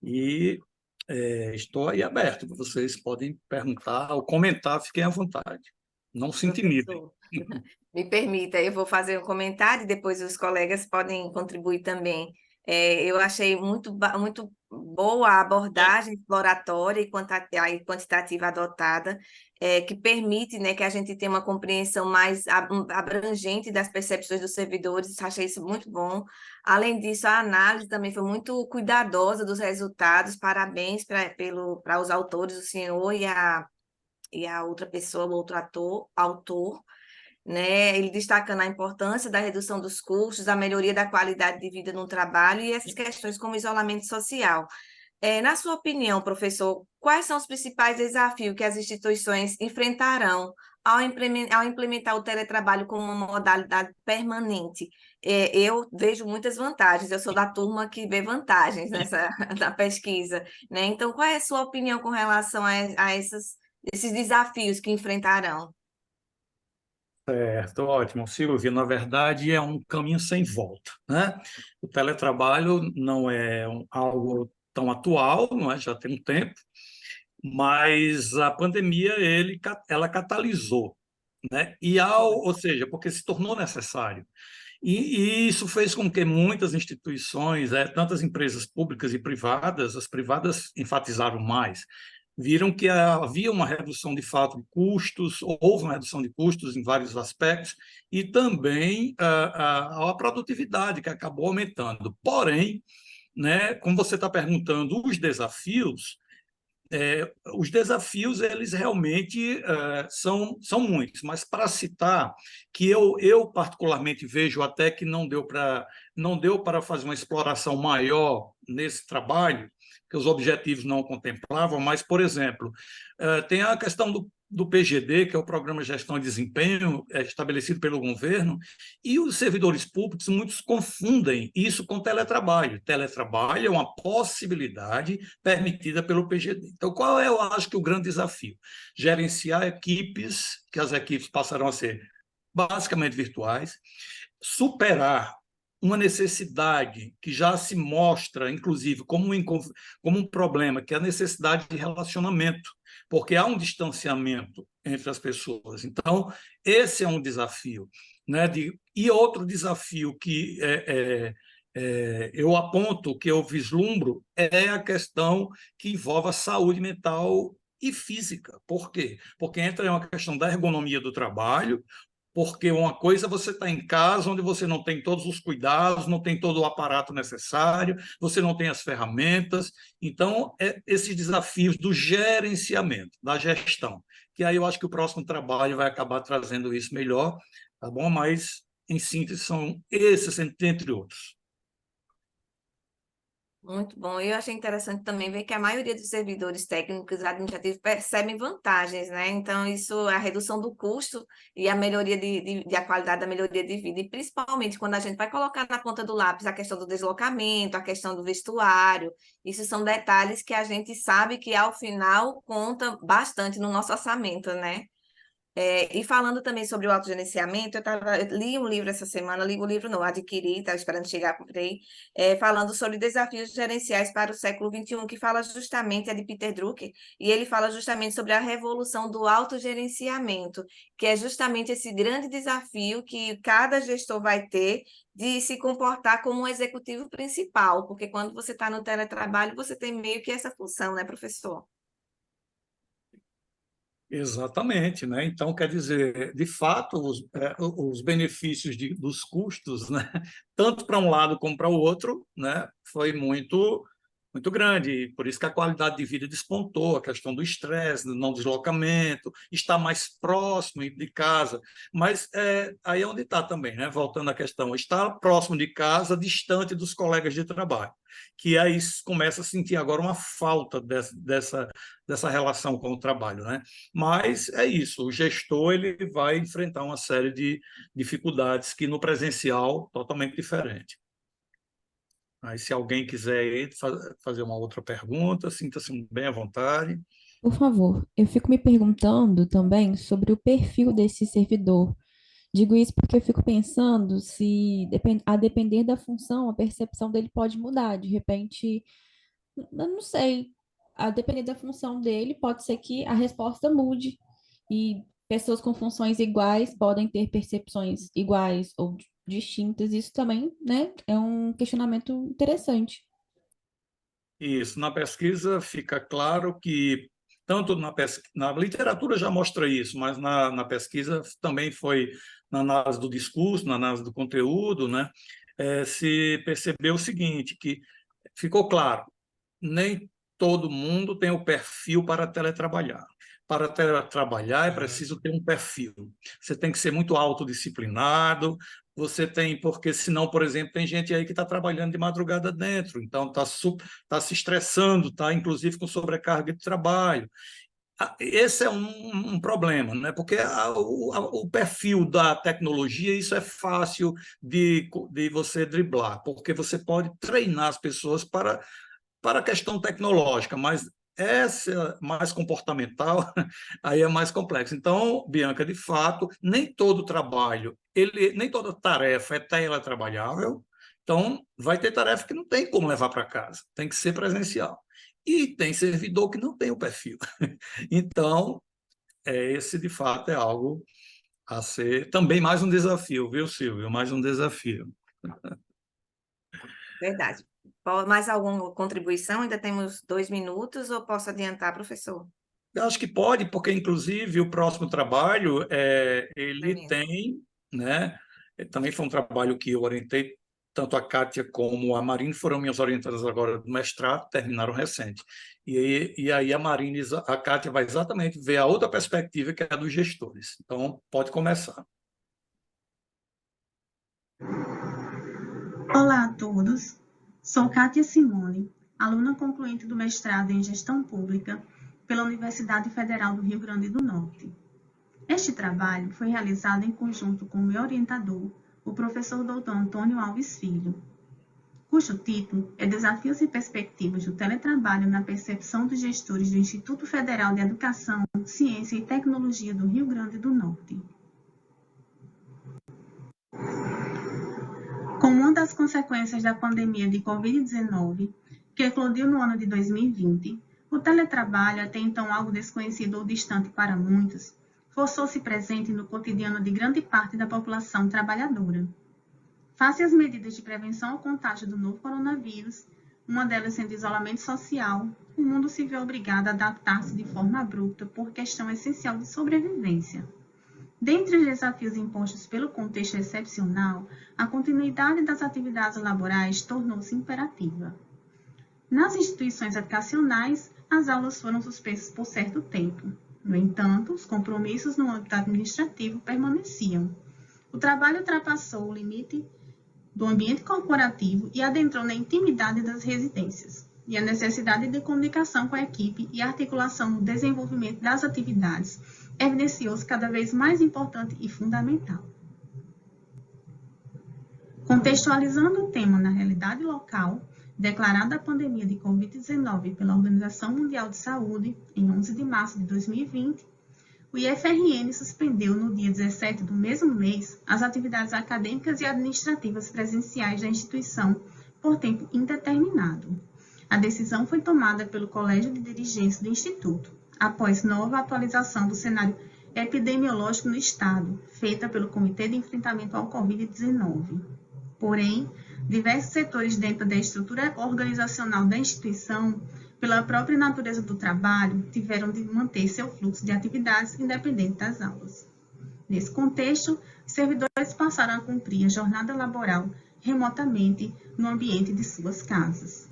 e estou aí aberto, vocês podem perguntar ou comentar, fiquem à vontade. Não se intimidem. Professor, me permita, eu vou fazer um comentário e depois os colegas podem contribuir também. Eu achei muito boa a abordagem exploratória e quantitativa adotada, que permite, né, que a gente tenha uma compreensão mais abrangente das percepções dos servidores. Achei isso muito bom. Além disso, a análise também foi muito cuidadosa dos resultados. Parabéns para os autores, o senhor e a outra pessoa, o outro autor, né? Ele destacando a importância da redução dos custos, a melhoria da qualidade de vida no trabalho e essas questões como isolamento social. Na sua opinião, professor, quais são os principais desafios que as instituições enfrentarão ao implementar o teletrabalho como uma modalidade permanente? Eu vejo muitas vantagens, eu sou da turma que vê vantagens na pesquisa, né? Então, qual é a sua opinião com relação a esses desafios que enfrentarão? Certo, ótimo. Silvia, na verdade, é um caminho sem volta, né? O teletrabalho não é algo tão atual, não é? Já tem um tempo, mas a pandemia ela catalisou, né? Ou seja, porque se tornou necessário. E isso fez com que muitas instituições, tantas empresas públicas e privadas, as privadas enfatizaram mais, viram que havia uma redução de fato de custos, houve uma redução de custos em vários aspectos, e também a produtividade, que acabou aumentando. Porém, né, como você está perguntando, os desafios eles realmente são muitos, mas para citar que eu particularmente vejo até que não deu para fazer uma exploração maior nesse trabalho, que os objetivos não contemplavam, mas, por exemplo, tem a questão do PGD, que é o Programa de Gestão de Desempenho, estabelecido pelo governo, e os servidores públicos, muitos confundem isso com teletrabalho. Teletrabalho é uma possibilidade permitida pelo PGD. Então, qual é, eu acho, que o grande desafio? Gerenciar equipes, que as equipes passarão a ser basicamente virtuais, superar uma necessidade que já se mostra, inclusive, como um problema, que é a necessidade de relacionamento, porque há um distanciamento entre as pessoas. Então, esse é um desafio, né? E outro desafio que eu aponto, que eu vislumbro, é a questão que envolve a saúde mental e física. Por quê? Porque entra uma questão da ergonomia do trabalho, Porque uma coisa é você está em casa, onde você não tem todos os cuidados, não tem todo o aparato necessário, você não tem as ferramentas. Então, esses desafios do gerenciamento, da gestão, que aí eu acho que o próximo trabalho vai acabar trazendo isso melhor, tá bom? Mas, em síntese, são esses, entre outros. Muito bom. Eu achei interessante também ver que a maioria dos servidores técnicos administrativos percebem vantagens, né? Então, isso, a redução do custo e a melhoria de a qualidade da melhoria de vida, e principalmente quando a gente vai colocar na ponta do lápis a questão do deslocamento, a questão do vestuário, isso são detalhes que a gente sabe que, ao final, conta bastante no nosso orçamento, né? E falando também sobre o autogerenciamento, eu li um livro essa semana, li o livro não, adquiri, estava esperando chegar, comprei, falando sobre desafios gerenciais para o século XXI, que fala justamente, é de Peter Drucker, e ele fala justamente sobre a revolução do autogerenciamento, que é justamente esse grande desafio que cada gestor vai ter de se comportar como um executivo principal, porque quando você está no teletrabalho, você tem meio que essa função, né, professor? Exatamente, né? Então, quer dizer, de fato, os benefícios dos custos, né? Tanto para um lado como para o outro, né? Foi muito grande. E por isso que a qualidade de vida despontou, a questão do estresse, do não deslocamento, estar mais próximo de casa. Mas aí é onde está também, né? Voltando à questão, estar próximo de casa, distante dos colegas de trabalho, que aí começa a sentir agora uma falta dessa relação com o trabalho, né? Mas é isso, o gestor ele vai enfrentar uma série de dificuldades que no presencial totalmente diferente. Aí, se alguém quiser fazer uma outra pergunta, sinta-se bem à vontade. Por favor, eu fico me perguntando também sobre o perfil desse servidor. Digo isso porque eu fico pensando se, a depender da função, a percepção dele pode mudar. De repente, eu não sei, a depender da função dele, pode ser que a resposta mude. E pessoas com funções iguais podem ter percepções iguais ou distintas. Isso também, né, é um questionamento interessante. Isso, na pesquisa fica claro que, tanto na literatura já mostra isso, mas na pesquisa também foi na análise do discurso, na análise do conteúdo, né, se percebeu o seguinte, que ficou claro, nem todo mundo tem o perfil para teletrabalhar. Para teletrabalhar é preciso ter um perfil. Você tem que ser muito autodisciplinado, você tem, porque senão, por exemplo, tem gente aí que está trabalhando de madrugada dentro, então está se estressando, está inclusive com sobrecarga de trabalho. Esse é um problema, né? Porque o perfil da tecnologia, isso é fácil de você driblar, porque você pode treinar as pessoas para a questão tecnológica, mas essa mais comportamental, aí é mais complexo. Então, Bianca, de fato, nem todo trabalho, nem toda tarefa é teletrabalhável, então vai ter tarefa que não tem como levar para casa, tem que ser presencial. E tem servidor que não tem o perfil. Então, esse de fato é algo a ser também mais um desafio, viu, Silvio? Mais um desafio. Verdade. Mais alguma contribuição? Ainda temos 2 minutos, ou posso adiantar, professor? Eu acho que pode, porque, inclusive, o próximo trabalho, ele Mesmo. tem, né? Também foi um trabalho que eu orientei, tanto a Kátia como a Marine foram minhas orientadas agora do mestrado, terminaram recente. E aí a Kátia vai exatamente ver a outra perspectiva, que é a dos gestores. Então, pode começar. Olá a todos. Sou Kátia Simone, aluna concluinte do mestrado em Gestão Pública pela Universidade Federal do Rio Grande do Norte. Este trabalho foi realizado em conjunto com o meu orientador, o professor Dr. Antônio Alves Filho, cujo título é Desafios e Perspectivas do Teletrabalho na Percepção dos Gestores do Instituto Federal de Educação, Ciência e Tecnologia do Rio Grande do Norte. Como uma das consequências da pandemia de Covid-19, que eclodiu no ano de 2020, o teletrabalho, até então algo desconhecido ou distante para muitos, forçou-se presente no cotidiano de grande parte da população trabalhadora. Face às medidas de prevenção ao contágio do novo coronavírus, uma delas sendo isolamento social, o mundo se viu obrigado a adaptar-se de forma abrupta por questão essencial de sobrevivência. Dentre os desafios impostos pelo contexto excepcional, a continuidade das atividades laborais tornou-se imperativa. Nas instituições educacionais, as aulas foram suspensas por certo tempo. No entanto, os compromissos no âmbito administrativo permaneciam. O trabalho ultrapassou o limite do ambiente corporativo e adentrou na intimidade das residências. E a necessidade de comunicação com a equipe e articulação no desenvolvimento das atividades evidenciou-se cada vez mais importante e fundamental. Contextualizando o tema na realidade local, declarada a pandemia de Covid-19 pela Organização Mundial de Saúde, em 11 de março de 2020, o IFRN suspendeu no dia 17 do mesmo mês as atividades acadêmicas e administrativas presenciais da instituição por tempo indeterminado. A decisão foi tomada pelo Colégio de Dirigentes do Instituto, após nova atualização do cenário epidemiológico no Estado, feita pelo Comitê de Enfrentamento ao Covid-19. Porém, diversos setores dentro da estrutura organizacional da instituição, pela própria natureza do trabalho, tiveram de manter seu fluxo de atividades independente das aulas. Nesse contexto, os servidores passaram a cumprir a jornada laboral remotamente no ambiente de suas casas.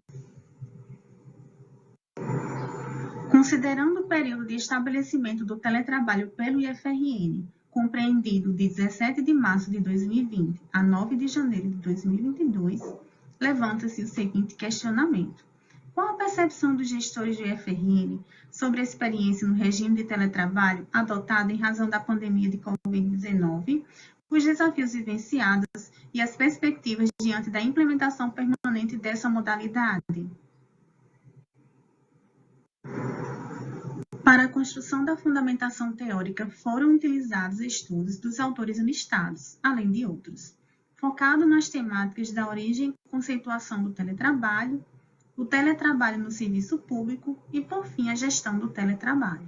Considerando o período de estabelecimento do teletrabalho pelo IFRN, compreendido de 17 de março de 2020 a 9 de janeiro de 2022, levanta-se o seguinte questionamento. Qual a percepção dos gestores do IFRN sobre a experiência no regime de teletrabalho adotado em razão da pandemia de Covid-19, os desafios vivenciados e as perspectivas diante da implementação permanente dessa modalidade? Para a construção da fundamentação teórica foram utilizados estudos dos autores listados, além de outros, focado nas temáticas da origem e conceituação do teletrabalho, o teletrabalho no serviço público e, por fim, a gestão do teletrabalho.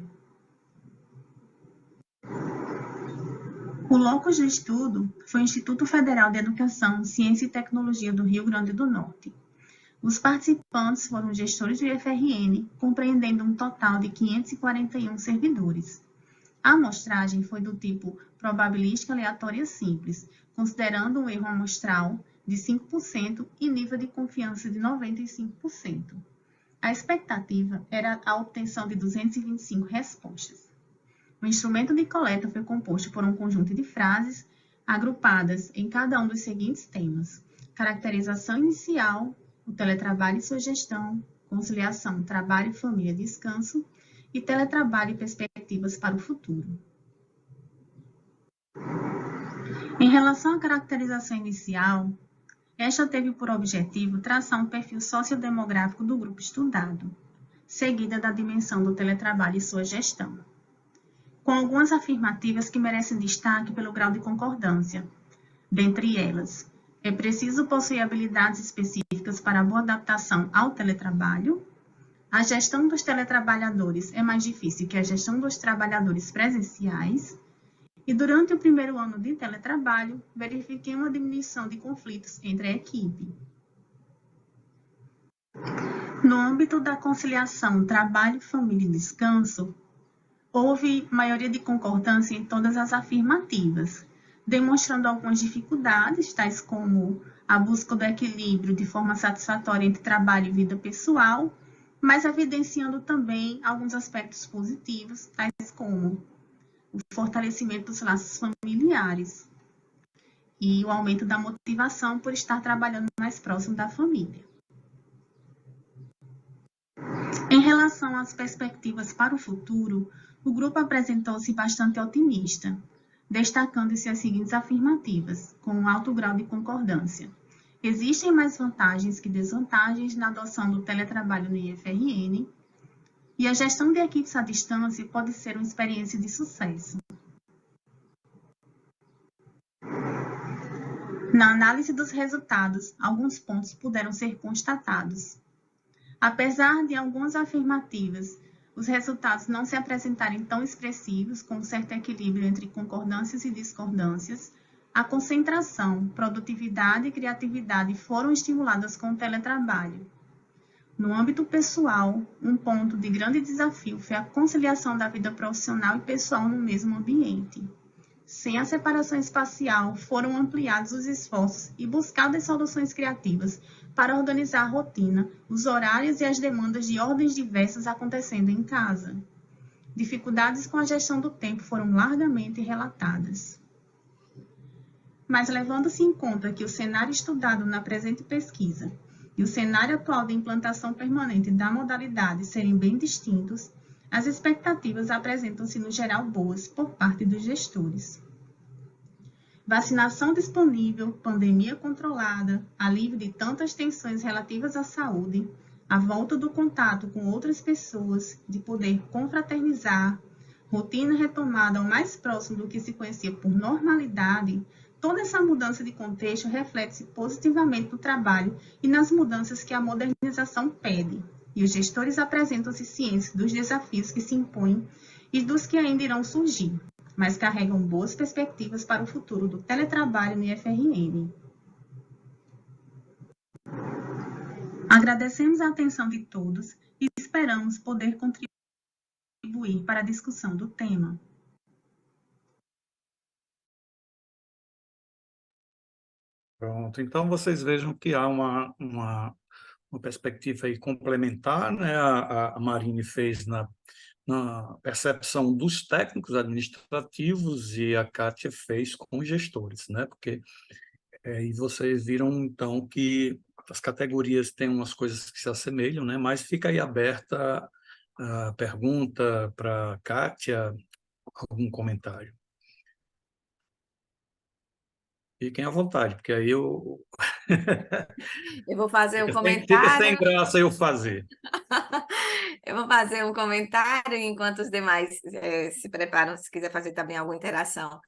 O locus do estudo foi o Instituto Federal de Educação, Ciência e Tecnologia do Rio Grande do Norte. Os participantes foram gestores do IFRN, compreendendo um total de 541 servidores. A amostragem foi do tipo probabilística aleatória simples, considerando um erro amostral de 5% e nível de confiança de 95%. A expectativa era a obtenção de 225 respostas. O instrumento de coleta foi composto por um conjunto de frases agrupadas em cada um dos seguintes temas: caracterização inicial, o teletrabalho e sua gestão, conciliação, trabalho, família, descanso e teletrabalho e perspectivas para o futuro. Em relação à caracterização inicial, esta teve por objetivo traçar um perfil sociodemográfico do grupo estudado, seguida da dimensão do teletrabalho e sua gestão, com algumas afirmativas que merecem destaque pelo grau de concordância. Dentre elas, é preciso possuir habilidades específicas para a boa adaptação ao teletrabalho. A gestão dos teletrabalhadores é mais difícil que a gestão dos trabalhadores presenciais. E durante o primeiro ano de teletrabalho, verifiquei uma diminuição de conflitos entre a equipe. No âmbito da conciliação trabalho, família e descanso, houve maioria de concordância em todas as afirmativas, demonstrando algumas dificuldades, tais como a busca do equilíbrio de forma satisfatória entre trabalho e vida pessoal, mas evidenciando também alguns aspectos positivos, tais como o fortalecimento dos laços familiares e o aumento da motivação por estar trabalhando mais próximo da família. Em relação às perspectivas para o futuro, o grupo apresentou-se bastante otimista, destacando-se as seguintes afirmativas, com um alto grau de concordância. Existem mais vantagens que desvantagens na adoção do teletrabalho no IFRN, e a gestão de equipes à distância pode ser uma experiência de sucesso. Na análise dos resultados, alguns pontos puderam ser constatados. Apesar de algumas afirmativas, os resultados não se apresentarem tão expressivos, com certo equilíbrio entre concordâncias e discordâncias, a concentração, produtividade e criatividade foram estimuladas com o teletrabalho. No âmbito pessoal, um ponto de grande desafio foi a conciliação da vida profissional e pessoal no mesmo ambiente. Sem a separação espacial, foram ampliados os esforços e buscadas soluções criativas para organizar a rotina, os horários e as demandas de ordens diversas acontecendo em casa. Dificuldades com a gestão do tempo foram largamente relatadas. Mas levando-se em conta que o cenário estudado na presente pesquisa e o cenário atual de implantação permanente da modalidade serem bem distintos, as expectativas apresentam-se no geral boas por parte dos gestores. Vacinação disponível, pandemia controlada, alívio de tantas tensões relativas à saúde, a volta do contato com outras pessoas, de poder confraternizar, rotina retomada ao mais próximo do que se conhecia por normalidade, toda essa mudança de contexto reflete-se positivamente no trabalho e nas mudanças que a modernização pede. E os gestores apresentam-se cientes dos desafios que se impõem e dos que ainda irão surgir, mas carregam boas perspectivas para o futuro do teletrabalho no IFRN. Agradecemos a atenção de todos e esperamos poder contribuir para a discussão do tema. Pronto, então vocês vejam que há uma perspectiva aí complementar, né? A Marine fez na percepção dos técnicos administrativos e a Kátia fez com os gestores, né? Porque e vocês viram então que as categorias têm umas coisas que se assemelham, né? Mas fica aí aberta a pergunta para a Kátia, algum comentário. Fiquem à vontade, porque aí eu Eu vou fazer um fica comentário. sem graça eu fazer. Eu vou fazer um comentário enquanto os demais se preparam, se quiser fazer também alguma interação.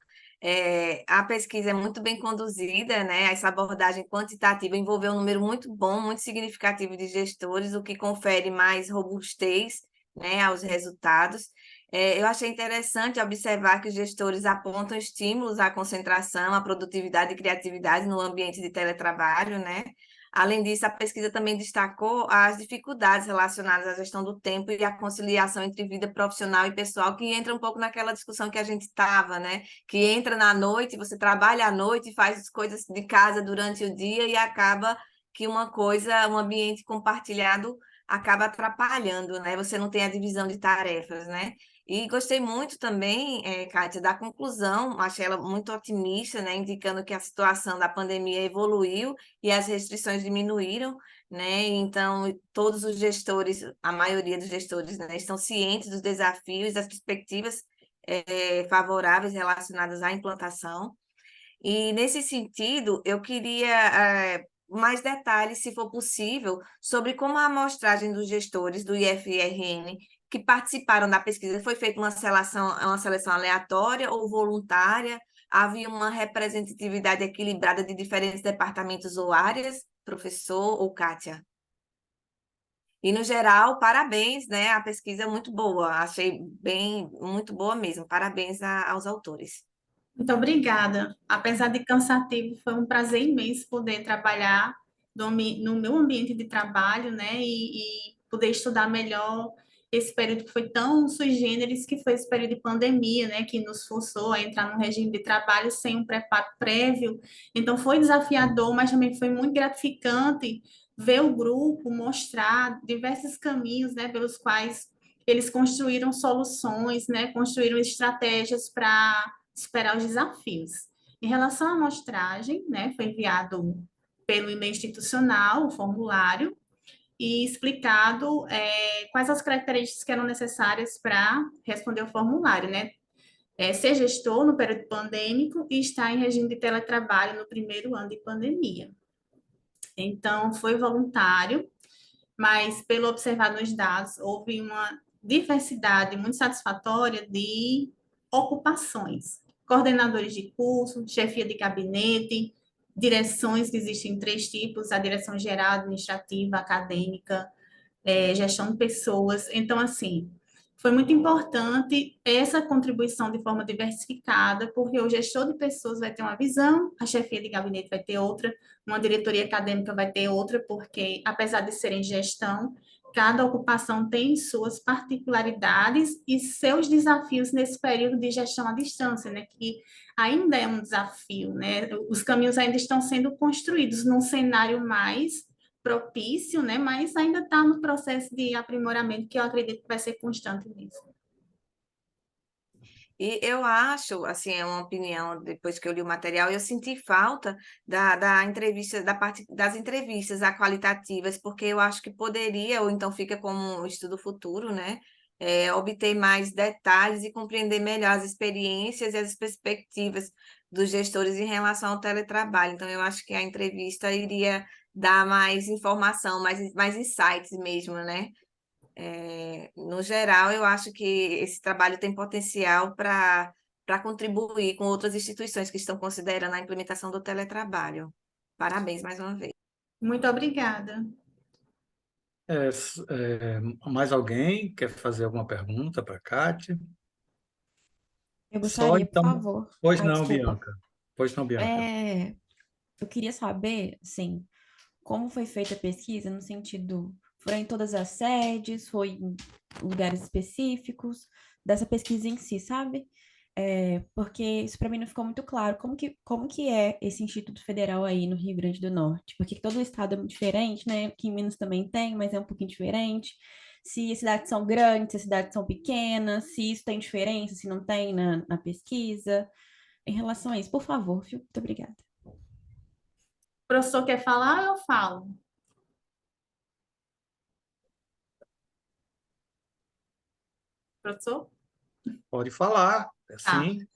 A pesquisa é muito bem conduzida, né? Essa abordagem quantitativa envolveu um número muito bom, muito significativo de gestores, o que confere mais robustez, né, aos resultados. Eu achei interessante observar que os gestores apontam estímulos à concentração, à produtividade e criatividade no ambiente de teletrabalho, né? Além disso, a pesquisa também destacou as dificuldades relacionadas à gestão do tempo e à conciliação entre vida profissional e pessoal, que entra um pouco naquela discussão que a gente estava, né? Que entra na noite, você trabalha à noite, faz as coisas de casa durante o dia e acaba que uma coisa, um ambiente compartilhado acaba atrapalhando, né? Você não tem a divisão de tarefas, né? E gostei muito também, Kátia, da conclusão, achei ela muito otimista, né? Indicando que a situação da pandemia evoluiu e as restrições diminuíram, né? Então, todos os gestores, a maioria dos gestores, né, estão cientes dos desafios, das perspectivas favoráveis relacionadas à implantação. E, nesse sentido, eu queria mais detalhes, se for possível, sobre como a amostragem dos gestores do IFRN que participaram da pesquisa foi feita uma seleção aleatória ou voluntária? Havia uma representatividade equilibrada de diferentes departamentos ou áreas, professor ou Kátia? E, no geral, parabéns, né? A pesquisa é muito boa, achei muito boa mesmo. Parabéns aos autores. Muito obrigada. Apesar de cansativo, foi um prazer imenso poder trabalhar no meu ambiente de trabalho, né? E poder estudar melhor esse período que foi tão sui generis, que foi esse período de pandemia, né? Que nos forçou a entrar num regime de trabalho sem um preparo prévio. Então, foi desafiador, mas também foi muito gratificante ver o grupo mostrar diversos caminhos, né? Pelos quais eles construíram soluções, né? Construíram estratégias para superar os desafios. Em relação à amostragem, né, foi enviado pelo e-mail institucional o formulário e explicado quais as características que eram necessárias para responder o formulário, né? Ser gestor no período pandêmico e estar em regime de teletrabalho no primeiro ano de pandemia. Então, foi voluntário, mas, pelo observar nos dados, houve uma diversidade muito satisfatória de ocupações. Coordenadores de curso, chefia de gabinete, direções, que existem 3 tipos: a direção geral, administrativa, acadêmica, gestão de pessoas. Então, assim, Foi muito importante essa contribuição de forma diversificada, porque o gestor de pessoas vai ter uma visão, a chefia de gabinete vai ter outra, uma diretoria acadêmica vai ter outra, porque, apesar de serem gestão, cada ocupação tem suas particularidades e seus desafios nesse período de gestão à distância, né, que ainda é um desafio, né? Os caminhos ainda estão sendo construídos num cenário mais propício, né? Mas ainda está no processo de aprimoramento, que eu acredito que vai ser constante nisso. E eu acho, assim, é uma opinião, depois que eu li o material, eu senti falta da entrevista, da parte das entrevistas qualitativas, porque eu acho que poderia, ou então fica como um estudo futuro, né? Obter mais detalhes e compreender melhor as experiências e as perspectivas dos gestores em relação ao teletrabalho. Então, eu acho que a entrevista iria dar mais informação, mais insights mesmo, né? No geral, eu acho que esse trabalho tem potencial para contribuir com outras instituições que estão considerando a implementação do teletrabalho. Parabéns mais uma vez. Muito obrigada. Mais alguém quer fazer alguma pergunta para a Kátia? Eu Só gostaria, por então. favor. Pois Ai, não, desculpa. Bianca. Pois não, Bianca. Eu queria saber, assim, como foi feita a pesquisa no sentido, foram em todas as sedes, foi em lugares específicos dessa pesquisa em si, sabe? Porque isso para mim não ficou muito claro. Como que é esse Instituto Federal aí no Rio Grande do Norte? Porque todo o estado é muito diferente, né? Aqui em Minas também tem, mas é um pouquinho diferente. Se as cidades são grandes, se as cidades são pequenas, se isso tem diferença, se não tem na pesquisa. Em relação a isso, por favor, viu? Muito obrigada. O professor quer falar ou eu falo? Professor? Pode falar. Tá. Sim.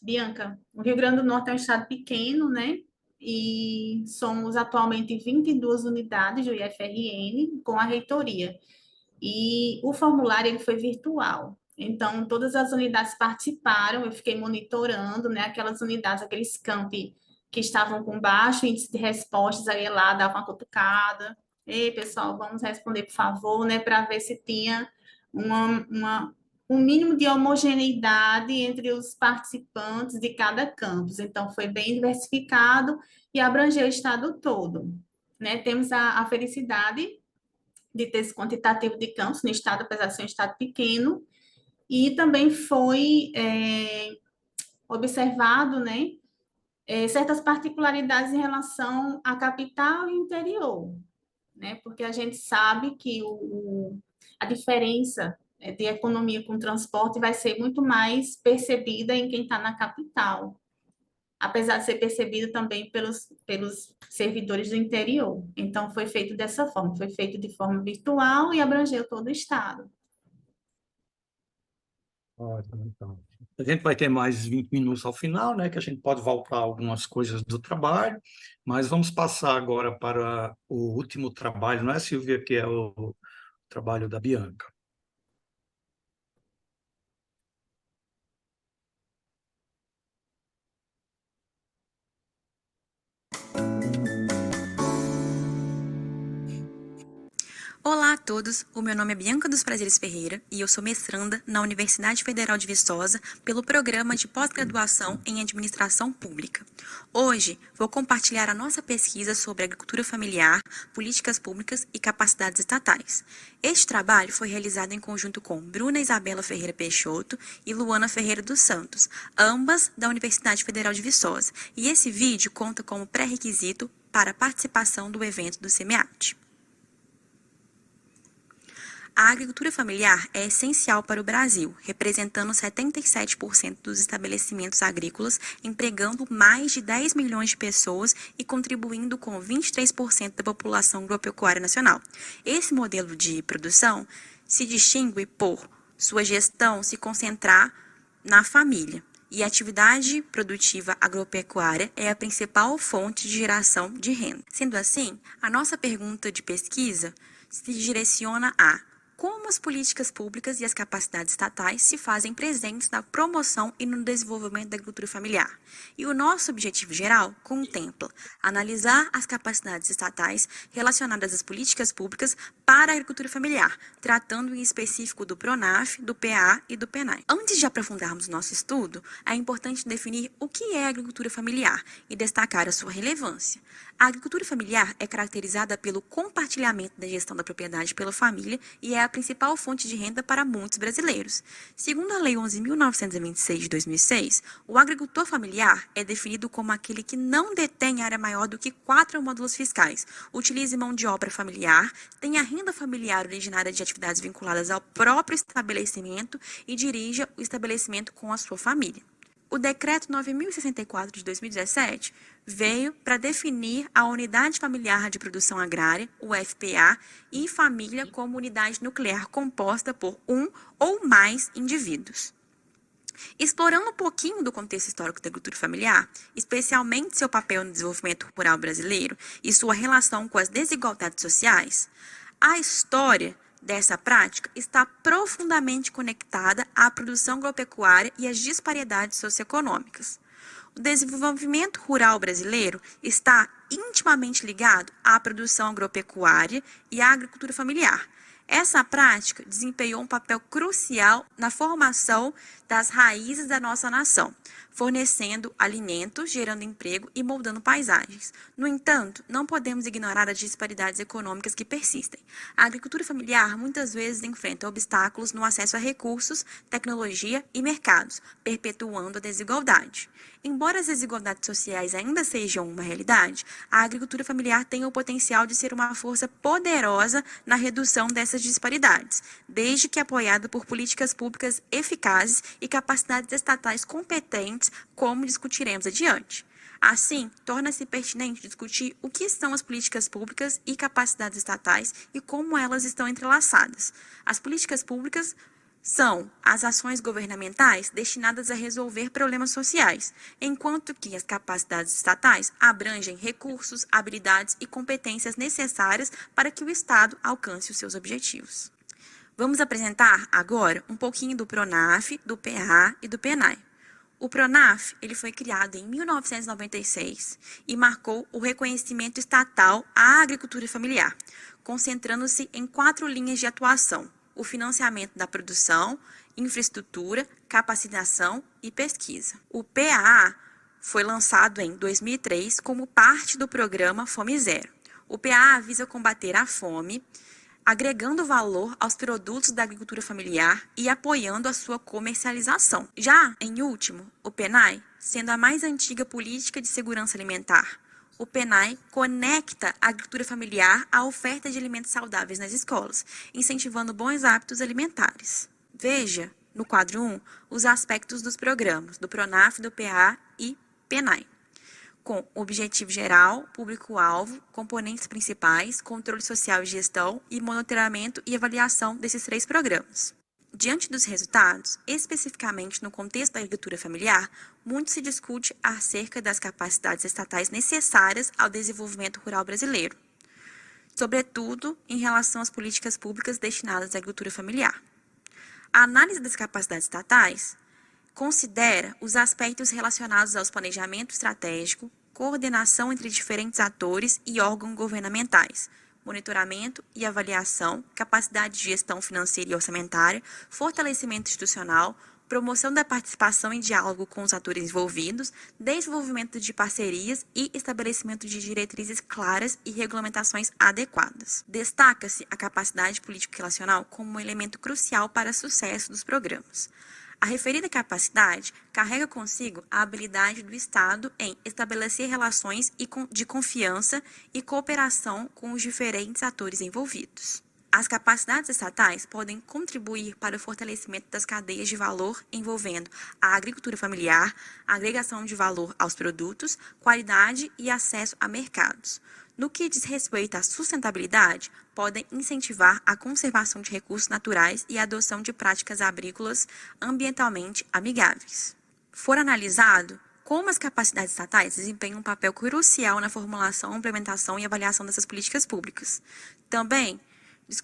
Bianca, o Rio Grande do Norte é um estado pequeno, né? E somos atualmente 22 unidades do IFRN com a reitoria. E o formulário ele foi virtual. Então, todas as unidades participaram, eu fiquei monitorando, né? Aquelas unidades, aqueles campi que estavam com baixo índice de respostas, aí lá dava uma cutucada. Ei, pessoal, vamos responder, por favor, né? Para ver se tinha um mínimo de homogeneidade entre os participantes de cada campus. Então, foi bem diversificado e abrangeu o estado todo. Né? Temos a felicidade de ter esse quantitativo de campos no estado, apesar de ser um estado pequeno, e também foi observado, né, certas particularidades em relação à capital e interior, né, porque a gente sabe que a diferença de economia com transporte vai ser muito mais percebida em quem está na capital, apesar de ser percebido também pelos servidores do interior. Então, foi feito dessa forma, foi feito de forma virtual e abrangeu todo o estado. Ótimo, então. A gente vai ter mais 20 minutos ao final, né, que a gente pode voltar a algumas coisas do trabalho, mas vamos passar agora para o último trabalho, não é, Silvia, que é o trabalho da Bianca. Olá a todos, o meu nome é Bianca dos Prazeres Ferreira e eu sou mestranda na Universidade Federal de Viçosa pelo programa de pós-graduação em Administração Pública. Hoje vou compartilhar a nossa pesquisa sobre agricultura familiar, políticas públicas e capacidades estatais. Este trabalho foi realizado em conjunto com Bruna Isabela Ferreira Peixoto e Luana Ferreira dos Santos, ambas da Universidade Federal de Viçosa, e esse vídeo conta como pré-requisito para a participação do evento do SEMEAT. A agricultura familiar é essencial para o Brasil, representando 77% dos estabelecimentos agrícolas, empregando mais de 10 milhões de pessoas e contribuindo com 23% da população agropecuária nacional. Esse modelo de produção se distingue por sua gestão se concentrar na família, e a atividade produtiva agropecuária é a principal fonte de geração de renda. Sendo assim, a nossa pergunta de pesquisa se direciona a: como as políticas públicas e as capacidades estatais se fazem presentes na promoção e no desenvolvimento da agricultura familiar. E o nosso objetivo geral contempla analisar as capacidades estatais relacionadas às políticas públicas para a agricultura familiar, tratando em específico do PRONAF, do PA e do PENAI. Antes de aprofundarmos nosso estudo, é importante definir o que é a agricultura familiar e destacar a sua relevância. A agricultura familiar é caracterizada pelo compartilhamento da gestão da propriedade pela família e é a principal fonte de renda para muitos brasileiros. Segundo a Lei 11.926 de 2006, o agricultor familiar é definido como aquele que não detém área maior do que 4 módulos fiscais, utilize mão de obra familiar, tenha renda familiar originária de atividades vinculadas ao próprio estabelecimento e dirija o estabelecimento com a sua família. O Decreto 9.064 de 2017 veio para definir a Unidade Familiar de Produção Agrária, UFPA, e família como unidade nuclear composta por um ou mais indivíduos. Explorando um pouquinho do contexto histórico da agricultura familiar, especialmente seu papel no desenvolvimento rural brasileiro e sua relação com as desigualdades sociais, a história dessa prática está profundamente conectada à produção agropecuária e às disparidades socioeconômicas. O desenvolvimento rural brasileiro está intimamente ligado à produção agropecuária e à agricultura familiar. Essa prática desempenhou um papel crucial na formação das raízes da nossa nação, fornecendo alimentos, gerando emprego e moldando paisagens. No entanto, não podemos ignorar as disparidades econômicas que persistem. A agricultura familiar muitas vezes enfrenta obstáculos no acesso a recursos, tecnologia e mercados, perpetuando a desigualdade. Embora as desigualdades sociais ainda sejam uma realidade, a agricultura familiar tem o potencial de ser uma força poderosa na redução dessas disparidades, desde que apoiada por políticas públicas eficazes e capacidades estatais competentes, como discutiremos adiante. Assim, torna-se pertinente discutir o que são as políticas públicas e capacidades estatais e como elas estão entrelaçadas. As políticas públicas são as ações governamentais destinadas a resolver problemas sociais, enquanto que as capacidades estatais abrangem recursos, habilidades e competências necessárias para que o Estado alcance os seus objetivos. Vamos apresentar agora um pouquinho do PRONAF, do PA e do PENAI. O PRONAF ele foi criado em 1996 e marcou o reconhecimento estatal à agricultura familiar, concentrando-se em 4 linhas de atuação: o financiamento da produção, infraestrutura, capacitação e pesquisa. O PAA foi lançado em 2003 como parte do programa Fome Zero. O PAA visa combater a fome, agregando valor aos produtos da agricultura familiar e apoiando a sua comercialização. Já, em último, o PENAI, sendo a mais antiga política de segurança alimentar. O PENAI conecta a agricultura familiar à oferta de alimentos saudáveis nas escolas, incentivando bons hábitos alimentares. Veja, no quadro 1, os aspectos dos programas do PRONAF, do PA e PENAI, com objetivo geral, público-alvo, componentes principais, controle social e gestão e monitoramento e avaliação desses 3 programas. Diante dos resultados, especificamente no contexto da agricultura familiar, muito se discute acerca das capacidades estatais necessárias ao desenvolvimento rural brasileiro, sobretudo em relação às políticas públicas destinadas à agricultura familiar. A análise das capacidades estatais considera os aspectos relacionados aos planejamento estratégico, coordenação entre diferentes atores e órgãos governamentais, monitoramento e avaliação, capacidade de gestão financeira e orçamentária, fortalecimento institucional, promoção da participação e diálogo com os atores envolvidos, desenvolvimento de parcerias e estabelecimento de diretrizes claras e regulamentações adequadas. Destaca-se a capacidade político-relacional como um elemento crucial para o sucesso dos programas. A referida capacidade carrega consigo a habilidade do Estado em estabelecer relações de confiança e cooperação com os diferentes atores envolvidos. As capacidades estatais podem contribuir para o fortalecimento das cadeias de valor envolvendo a agricultura familiar, a agregação de valor aos produtos, qualidade e acesso a mercados. No que diz respeito à sustentabilidade, podem incentivar a conservação de recursos naturais e a adoção de práticas agrícolas ambientalmente amigáveis. For analisado como as capacidades estatais desempenham um papel crucial na formulação, implementação e avaliação dessas políticas públicas. Também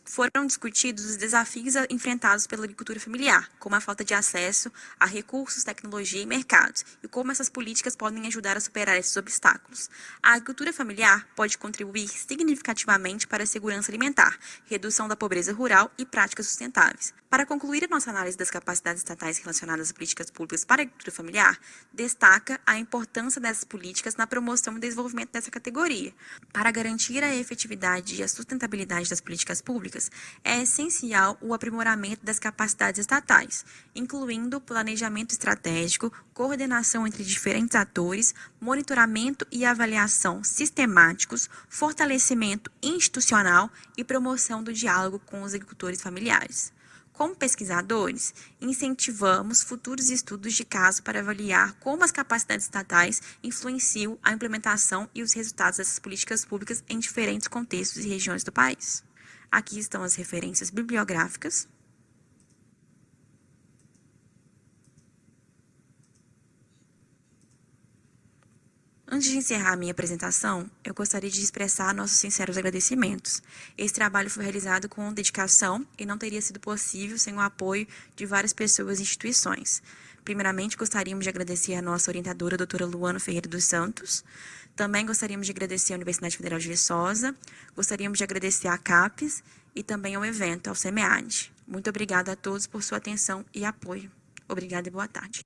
foram discutidos os desafios enfrentados pela agricultura familiar, como a falta de acesso a recursos, tecnologia e mercados, e como essas políticas podem ajudar a superar esses obstáculos. A agricultura familiar pode contribuir significativamente para a segurança alimentar, redução da pobreza rural e práticas sustentáveis. Para concluir a nossa análise das capacidades estatais relacionadas às políticas públicas para a agricultura familiar, destaca a importância dessas políticas na promoção e desenvolvimento dessa categoria. Para garantir a efetividade e a sustentabilidade das políticas públicas, é essencial o aprimoramento das capacidades estatais, incluindo planejamento estratégico, coordenação entre diferentes atores, monitoramento e avaliação sistemáticos, fortalecimento institucional e promoção do diálogo com os agricultores familiares. Como pesquisadores, incentivamos futuros estudos de caso para avaliar como as capacidades estatais influenciam a implementação e os resultados dessas políticas públicas em diferentes contextos e regiões do país. Aqui estão as referências bibliográficas. Antes de encerrar a minha apresentação, eu gostaria de expressar nossos sinceros agradecimentos. Esse trabalho foi realizado com dedicação e não teria sido possível sem o apoio de várias pessoas e instituições. Primeiramente, gostaríamos de agradecer a nossa orientadora, a doutora Luana Ferreira dos Santos. Também gostaríamos de agradecer à Universidade Federal de Viçosa. Gostaríamos de agradecer à CAPES e também ao evento, ao SEMEAD. Muito obrigada a todos por sua atenção e apoio. Obrigada e boa tarde.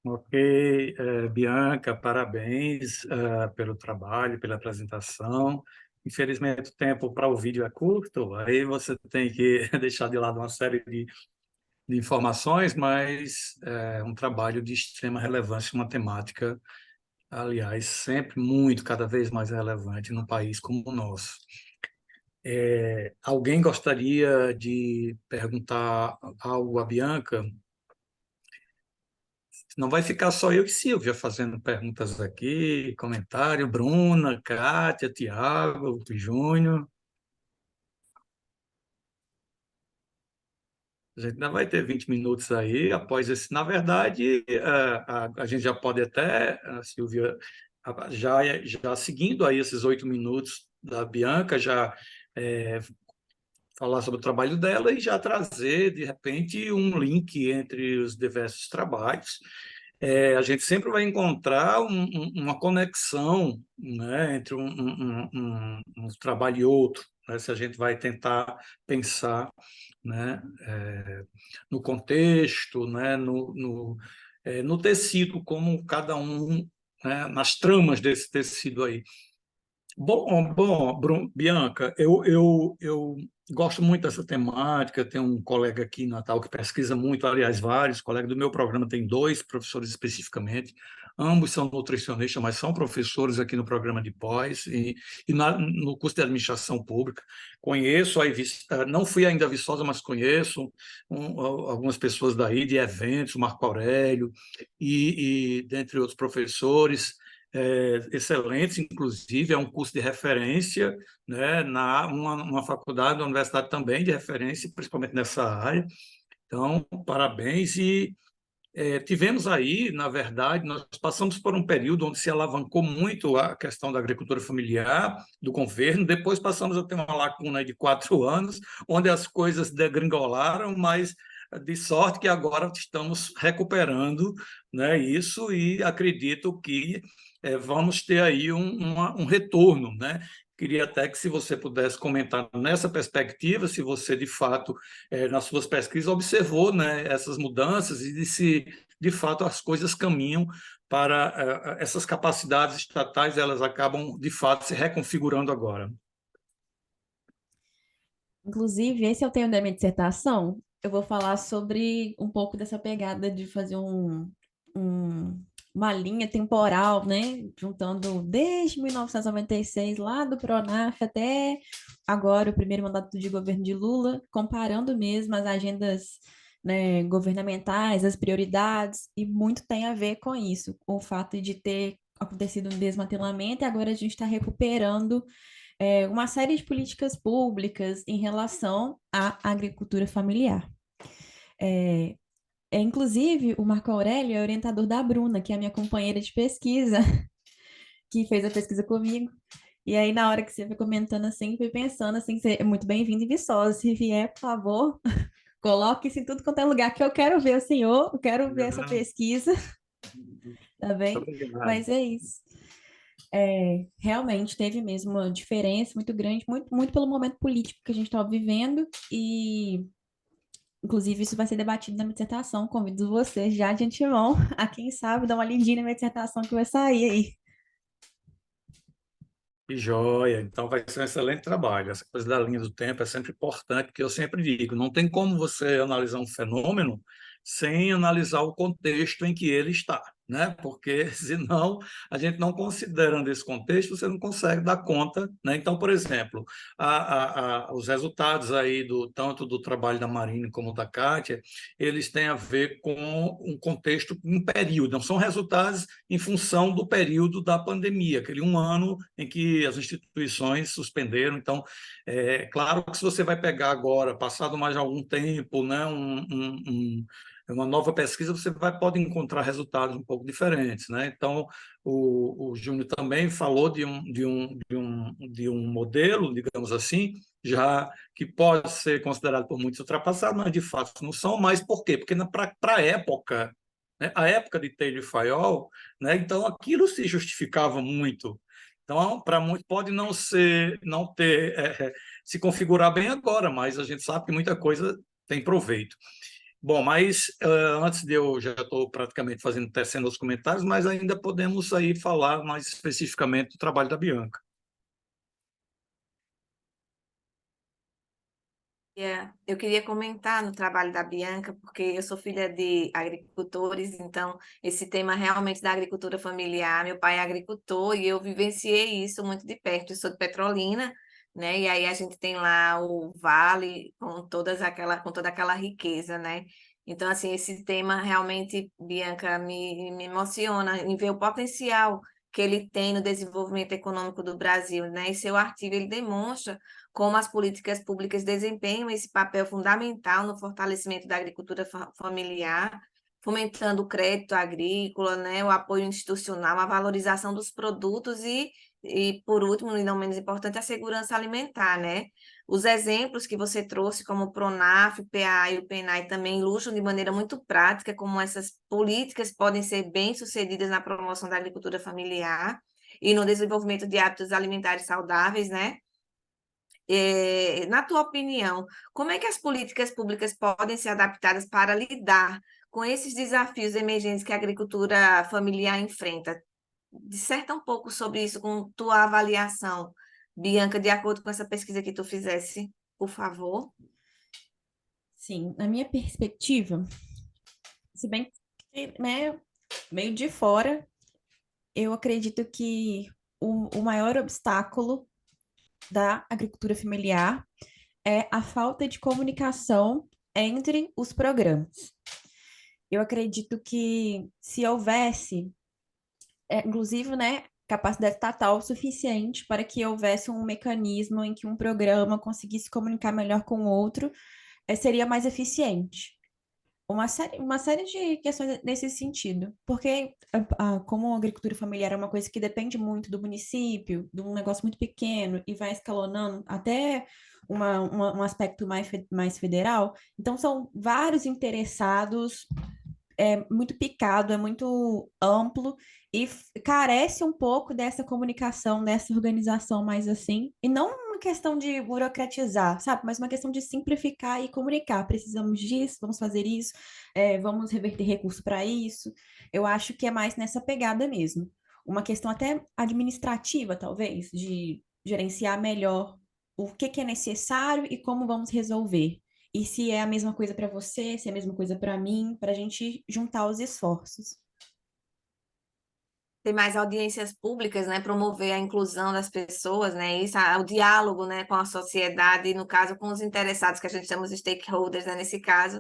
Ok, Bianca, parabéns pelo trabalho, pela apresentação. Infelizmente, o tempo para o vídeo é curto, aí você tem que deixar de lado uma série de informações, mas é um trabalho de extrema relevância, uma temática, aliás, sempre muito, cada vez mais relevante num país como o nosso. Alguém gostaria de perguntar algo à Bianca? Não vai ficar só eu e Silvia fazendo perguntas aqui, comentário, Bruna, Kátia, Tiago, Júnior. A gente ainda vai ter 20 minutos aí, após esse. Na verdade, a gente já pode até, a Silvia, já seguindo aí esses 8 minutos da Bianca, já falar sobre o trabalho dela e já trazer, de repente, um link entre os diversos trabalhos. A gente sempre vai encontrar uma conexão, né, entre um trabalho e outro, né, se a gente vai tentar pensar, né, no contexto, né, no tecido, como cada um, né, nas tramas desse tecido aí. Bom, Bianca, eu gosto muito dessa temática. Tem um colega aqui em Natal que pesquisa muito, aliás, vários colegas do meu programa, tem 2 professores especificamente, ambos são nutricionistas, mas são professores aqui no programa de pós no curso de administração pública. Conheço, não fui ainda a Viçosa, mas conheço algumas pessoas daí, de eventos, Marco Aurélio, e dentre outros professores, excelentes, inclusive, é um curso de referência, né, uma faculdade, uma universidade também de referência, principalmente nessa área. Então, parabéns. E tivemos aí, na verdade, nós passamos por um período onde se alavancou muito a questão da agricultura familiar do governo, depois passamos a ter uma lacuna de 4 anos, onde as coisas degringolaram, mas de sorte que agora estamos recuperando, né, isso, e acredito que vamos ter aí um retorno, né? Queria até que, se você pudesse comentar nessa perspectiva, se você, de fato, nas suas pesquisas, observou, né, essas mudanças e se, de fato, as coisas caminham para essas capacidades estatais, elas acabam, de fato, se reconfigurando agora. Inclusive, esse é o tema da minha dissertação. Eu vou falar sobre um pouco dessa pegada de fazer uma linha temporal, né? Juntando desde 1996, lá do Pronaf, até agora, o primeiro mandato de governo de Lula, comparando mesmo as agendas, né, governamentais, as prioridades, e muito tem a ver com isso, com o fato de ter acontecido um desmantelamento e agora a gente está recuperando uma série de políticas públicas em relação à agricultura familiar. Inclusive, o Marco Aurélio é orientador da Bruna, que é a minha companheira de pesquisa, que fez a pesquisa comigo. E aí, na hora que você foi comentando assim, fui pensando assim, você é muito bem-vindo em Viçosa. Se vier, por favor, coloque isso em tudo quanto é lugar que eu quero ver o senhor, eu quero ver essa Ah, pesquisa, tá bem? obrigado. Mas é isso. Realmente teve mesmo uma diferença muito grande, muito pelo momento político que a gente estava vivendo, e inclusive isso vai ser debatido na minha dissertação. Convido vocês já de antemão a quem sabe dar uma lidinha na minha dissertação que vai sair aí. Que joia! Então vai ser um excelente trabalho. Essa coisa da linha do tempo é sempre importante, porque eu sempre digo, não tem como você analisar um fenômeno sem analisar o contexto em que ele está, né? Porque senão a gente não considerando esse contexto, você não consegue dar conta, né? Então, por exemplo, os resultados aí do tanto do trabalho da Marine como da Kátia, eles têm a ver com um contexto, um período, não são resultados em função do período da pandemia, aquele um ano em que as instituições suspenderam. Então, é claro que se você vai pegar agora, passado mais algum tempo, né, uma nova pesquisa, você pode encontrar resultados um pouco diferentes, né? Então, o Júnior também falou de um modelo, digamos assim, já que pode ser considerado por muitos ultrapassado, mas de fato não são. Mas por quê? Porque para a época, né, a época de Taylor e Fayol, né, então aquilo se justificava muito. Então, para muitos pode não ter, se configurar bem agora, mas a gente sabe que muita coisa tem proveito. Bom, mas antes de eu já estou praticamente tecendo os comentários, mas ainda podemos aí falar mais especificamente do trabalho da Bianca. Eu queria comentar no trabalho da Bianca, porque eu sou filha de agricultores, então esse tema realmente da agricultura familiar, meu pai é agricultor e eu vivenciei isso muito de perto. Eu sou de Petrolina, né? E aí a gente tem lá o vale com toda aquela riqueza, né? Então, assim, esse tema realmente, Bianca, me emociona em ver o potencial que ele tem no desenvolvimento econômico do Brasil, né? E seu artigo ele demonstra como as políticas públicas desempenham esse papel fundamental no fortalecimento da agricultura familiar, fomentando o crédito agrícola, né, o apoio institucional, a valorização dos produtos por último, e não menos importante, a segurança alimentar, né? Os exemplos que você trouxe, como o PRONAF, o PA e o PENAI, também ilustram de maneira muito prática como essas políticas podem ser bem-sucedidas na promoção da agricultura familiar e no desenvolvimento de hábitos alimentares saudáveis, né? Na tua opinião, como é que as políticas públicas podem ser adaptadas para lidar com esses desafios emergentes que a agricultura familiar enfrenta? Disserta um pouco sobre isso com tua avaliação, Bianca, de acordo com essa pesquisa que tu fizesse, por favor. Sim, na minha perspectiva, se bem que, né, meio de fora, eu acredito que o maior obstáculo da agricultura familiar é a falta de comunicação entre os programas. Eu acredito que se houvesse, inclusive, né, capacidade estatal suficiente para que houvesse um mecanismo em que um programa conseguisse comunicar melhor com o outro, seria mais eficiente. Uma série de questões nesse sentido, porque como a agricultura familiar é uma coisa que depende muito do município, de um negócio muito pequeno e vai escalonando até um aspecto mais federal, então são vários interessados, é muito picado, é muito amplo e carece um pouco dessa comunicação, dessa organização mais assim, e não uma questão de burocratizar, sabe? Mas uma questão de simplificar e comunicar. Precisamos disso, vamos fazer isso, vamos reverter recurso para isso. Eu acho que é mais nessa pegada mesmo. Uma questão até administrativa, talvez, de gerenciar melhor o que é necessário e como vamos resolver. E se é a mesma coisa para você, se é a mesma coisa para mim, para a gente juntar os esforços. Ter mais audiências públicas, né, promover a inclusão das pessoas, né, isso, o diálogo, né, com a sociedade, e no caso com os interessados, que a gente chama de stakeholders, né, nesse caso,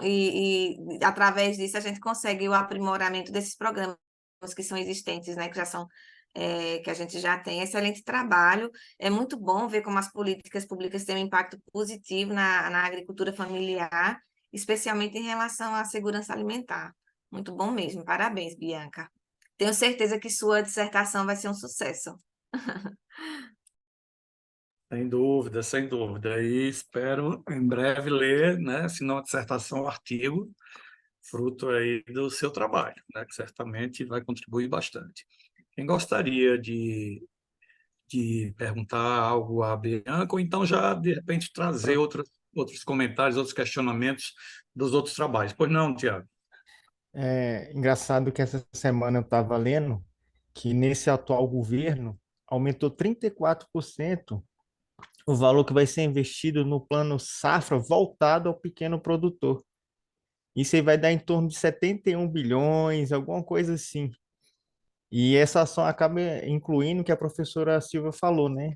e através disso a gente consegue o aprimoramento desses programas que são existentes, né, que já são, que a gente já tem. Excelente trabalho, é muito bom ver como as políticas públicas têm um impacto positivo na agricultura familiar, especialmente em relação à segurança alimentar. Muito bom mesmo, parabéns, Bianca. Tenho certeza que sua dissertação vai ser um sucesso. Sem dúvida, sem dúvida. E espero em breve ler, né, se não a dissertação, o artigo, fruto aí do seu trabalho, né, que certamente vai contribuir bastante. Quem gostaria de perguntar algo à Bianca, ou então já, de repente, trazer outros comentários, outros questionamentos dos outros trabalhos. Pois não, Tiago? É engraçado que essa semana eu estava lendo que nesse atual governo aumentou 34% o valor que vai ser investido no plano safra voltado ao pequeno produtor. Isso aí vai dar em torno de 71 bilhões, alguma coisa assim. E essa ação acaba incluindo o que a professora Silvia falou, né?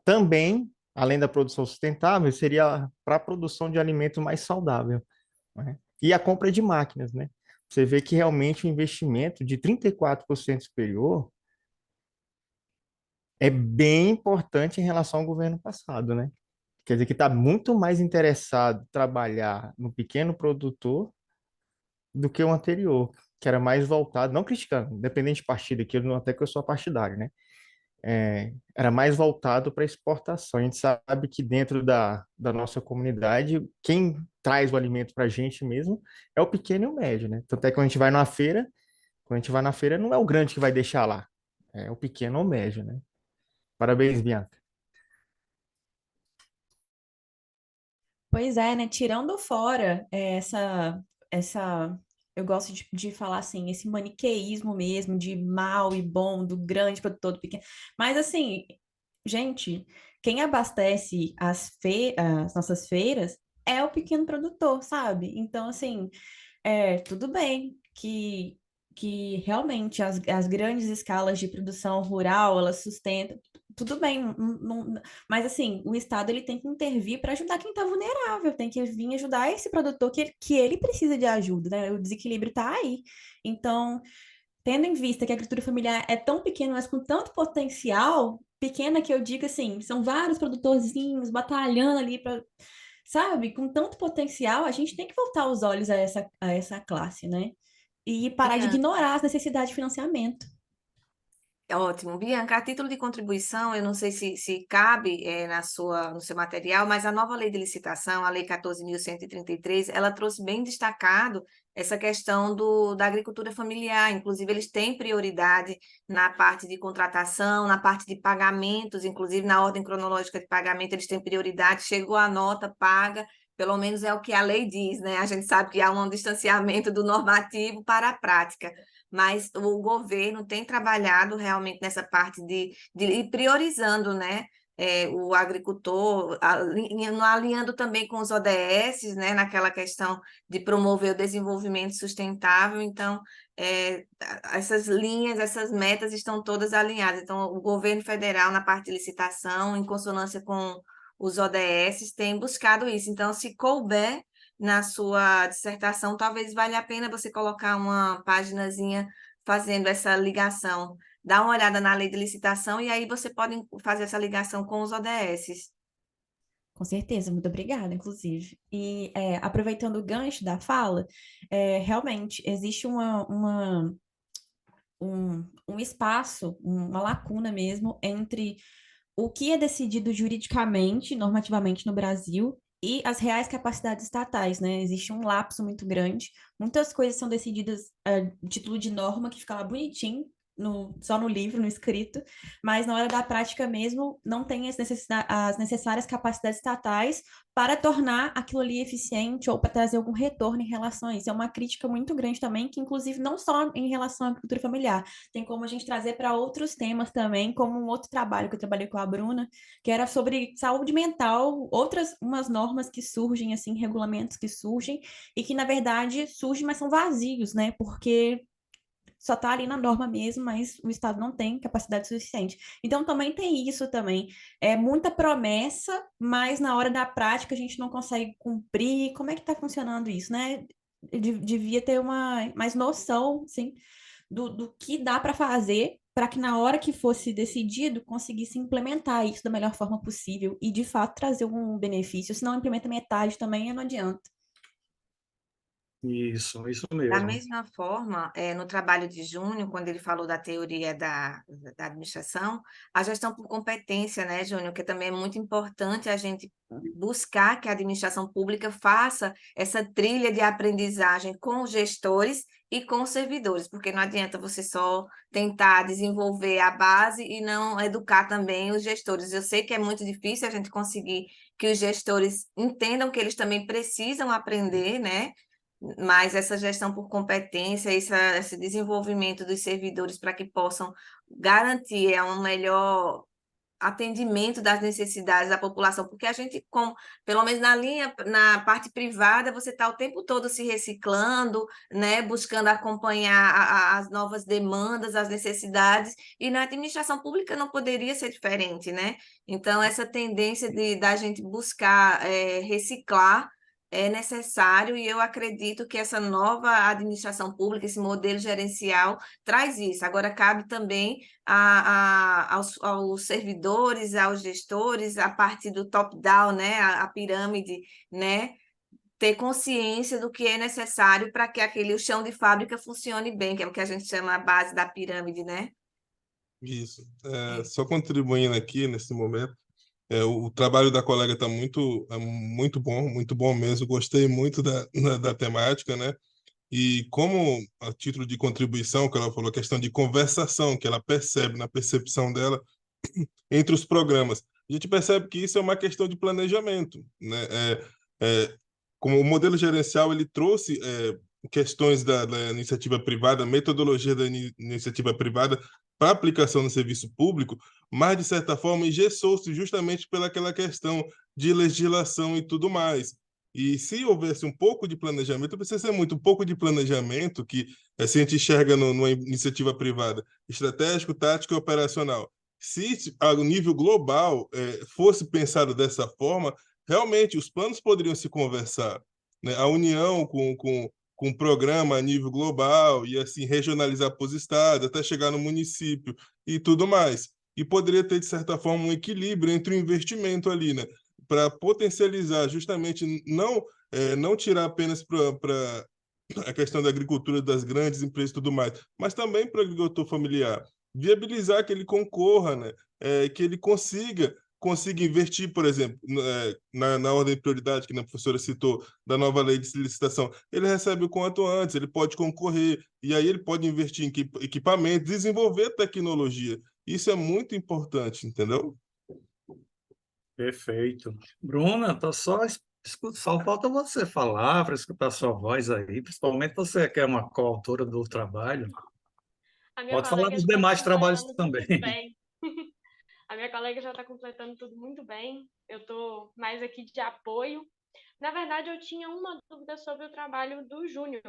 Também, além da produção sustentável, seria para a produção de alimento mais saudável, né? E a compra de máquinas, né? Você vê que realmente o investimento de 34% superior é bem importante em relação ao governo passado, né? Quer dizer que está muito mais interessado em trabalhar no pequeno produtor do que o anterior, que era mais voltado, não criticando, independente de partido, aqui até que eu sou partidário, né? Era mais voltado para exportação. A gente sabe que dentro da nossa comunidade, quem traz o alimento para a gente mesmo é o pequeno e o médio, né? Tanto é que quando a gente vai na feira, não é o grande que vai deixar lá, é o pequeno ou o médio, né? Parabéns, Bianca. Pois é, né? Tirando fora eu gosto de falar assim, esse maniqueísmo mesmo, de mal e bom, do grande produtor, do pequeno. Mas assim, gente, quem abastece as nossas feiras é o pequeno produtor, sabe? Então, assim, tudo bem que realmente as grandes escalas de produção rural, elas sustentam, tudo bem, mas assim, o Estado ele tem que intervir para ajudar quem está vulnerável, tem que vir ajudar esse produtor que ele precisa de ajuda, né? O desequilíbrio está aí. Então, tendo em vista que a agricultura familiar é tão pequena, mas com tanto potencial, pequena que eu digo assim, são vários produtorzinhos batalhando ali para, sabe, com tanto potencial, a gente tem que voltar os olhos a essa classe, né? E parar de Bianca, ignorar as necessidades de financiamento. ótimo. Bianca, a título de contribuição, eu não sei se cabe no seu material, mas a nova lei de licitação, a Lei 14.133, ela trouxe bem destacado essa questão da agricultura familiar. Inclusive, eles têm prioridade na parte de contratação, na parte de pagamentos, inclusive na ordem cronológica de pagamento, eles têm prioridade. Chegou a nota, paga, pelo menos é o que a lei diz, né? A gente sabe que há um distanciamento do normativo para a prática, mas o governo tem trabalhado realmente nessa parte de ir priorizando, né, o agricultor, alinhando também com os ODS, né, naquela questão de promover o desenvolvimento sustentável. Então, essas linhas, essas metas estão todas alinhadas. Então, o governo federal, na parte de licitação, em consonância com os ODS, tem buscado isso. Então, se couber na sua dissertação, talvez valha a pena você colocar uma paginazinha fazendo essa ligação. Dá uma olhada na lei de licitação e aí você pode fazer essa ligação com os ODS. Com certeza, muito obrigada, inclusive. E aproveitando o gancho da fala, realmente existe um espaço, uma lacuna mesmo, entre o que é decidido juridicamente, normativamente no Brasil, e as reais capacidades estatais, né? Existe um lapso muito grande. Muitas coisas são decididas a título de norma, que fica lá bonitinho, só no livro, no escrito, mas na hora da prática mesmo, não tem as necessárias capacidades estatais para tornar aquilo ali eficiente ou para trazer algum retorno em relação a isso. É uma crítica muito grande também, que inclusive não só em relação à agricultura familiar, tem como a gente trazer para outros temas também, como um outro trabalho que eu trabalhei com a Bruna, que era sobre saúde mental, umas normas que surgem, assim, regulamentos que surgem, e que, na verdade, surgem, mas são vazios, né? Porque só está ali na norma mesmo, mas o Estado não tem capacidade suficiente. Então, também tem isso também. É muita promessa, mas na hora da prática a gente não consegue cumprir. Como é que está funcionando isso, né? Devia ter mais noção, sim, do que dá para fazer para que na hora que fosse decidido conseguisse implementar isso da melhor forma possível e de fato trazer um benefício. Se não implementa metade também, não adianta. Isso Da mesmo. mesma forma, no trabalho de Júnior, quando ele falou da teoria da administração, a gestão por competência, né, Júnior, que também é muito importante a gente buscar que a administração pública faça essa trilha de aprendizagem com os gestores e com os servidores, porque não adianta você só tentar desenvolver a base e não educar também os gestores. Eu sei que é muito difícil a gente conseguir que os gestores entendam que eles também precisam aprender, né? Mas essa gestão por competência, esse desenvolvimento dos servidores para que possam garantir um melhor atendimento das necessidades da população, porque a gente, pelo menos na parte privada, você está o tempo todo se reciclando, né, buscando acompanhar as novas demandas, as necessidades, e na administração pública não poderia ser diferente, né? Então, essa tendência da gente buscar reciclar é necessário, e eu acredito que essa nova administração pública, esse modelo gerencial, traz isso. Agora, cabe também aos servidores, aos gestores, a parte do top-down, né, a pirâmide, né, ter consciência do que é necessário para que o chão de fábrica funcione bem, que é o que a gente chama a base da pirâmide, né? Isso. Só contribuindo aqui nesse momento, o trabalho da colega está muito bom mesmo. Gostei muito da temática, né? E como a título de contribuição, que ela falou, a questão de conversação, que ela percebe na percepção dela entre os programas, a gente percebe que isso é uma questão de planejamento, né? Como o modelo gerencial, ele trouxe questões da iniciativa privada, metodologia da iniciativa privada para aplicação no serviço público, mas, de certa forma, engessou-se justamente pelaquela questão de legislação e tudo mais. E se houvesse um pouco de planejamento, precisa ser muito, um pouco de planejamento que se a gente enxerga numa iniciativa privada, estratégico, tático e operacional. Se a nível global fosse pensado dessa forma, realmente os planos poderiam se conversar, né? A união com o programa a nível global e assim regionalizar para os estados, até chegar no município e tudo mais. E poderia ter, de certa forma, um equilíbrio entre o investimento ali, né? Para potencializar, justamente, não tirar apenas para a questão da agricultura, das grandes empresas e tudo mais, mas também para o agricultor familiar. Viabilizar que ele concorra, né? Que ele consiga investir, por exemplo, na ordem de prioridade que a professora citou, da nova lei de licitação. Ele recebe o quanto antes, ele pode concorrer, e aí ele pode investir em equipamento, desenvolver tecnologia. Isso é muito importante, entendeu? Perfeito. Bruna, só falta você falar para escutar sua voz aí, principalmente você que é uma coautora do trabalho. A minha Pode falar colega dos já está demais trabalhos completando tudo também. muito bem. A minha colega já está completando tudo muito bem. Eu estou mais aqui de apoio. Na verdade, eu tinha uma dúvida sobre o trabalho do Júnior,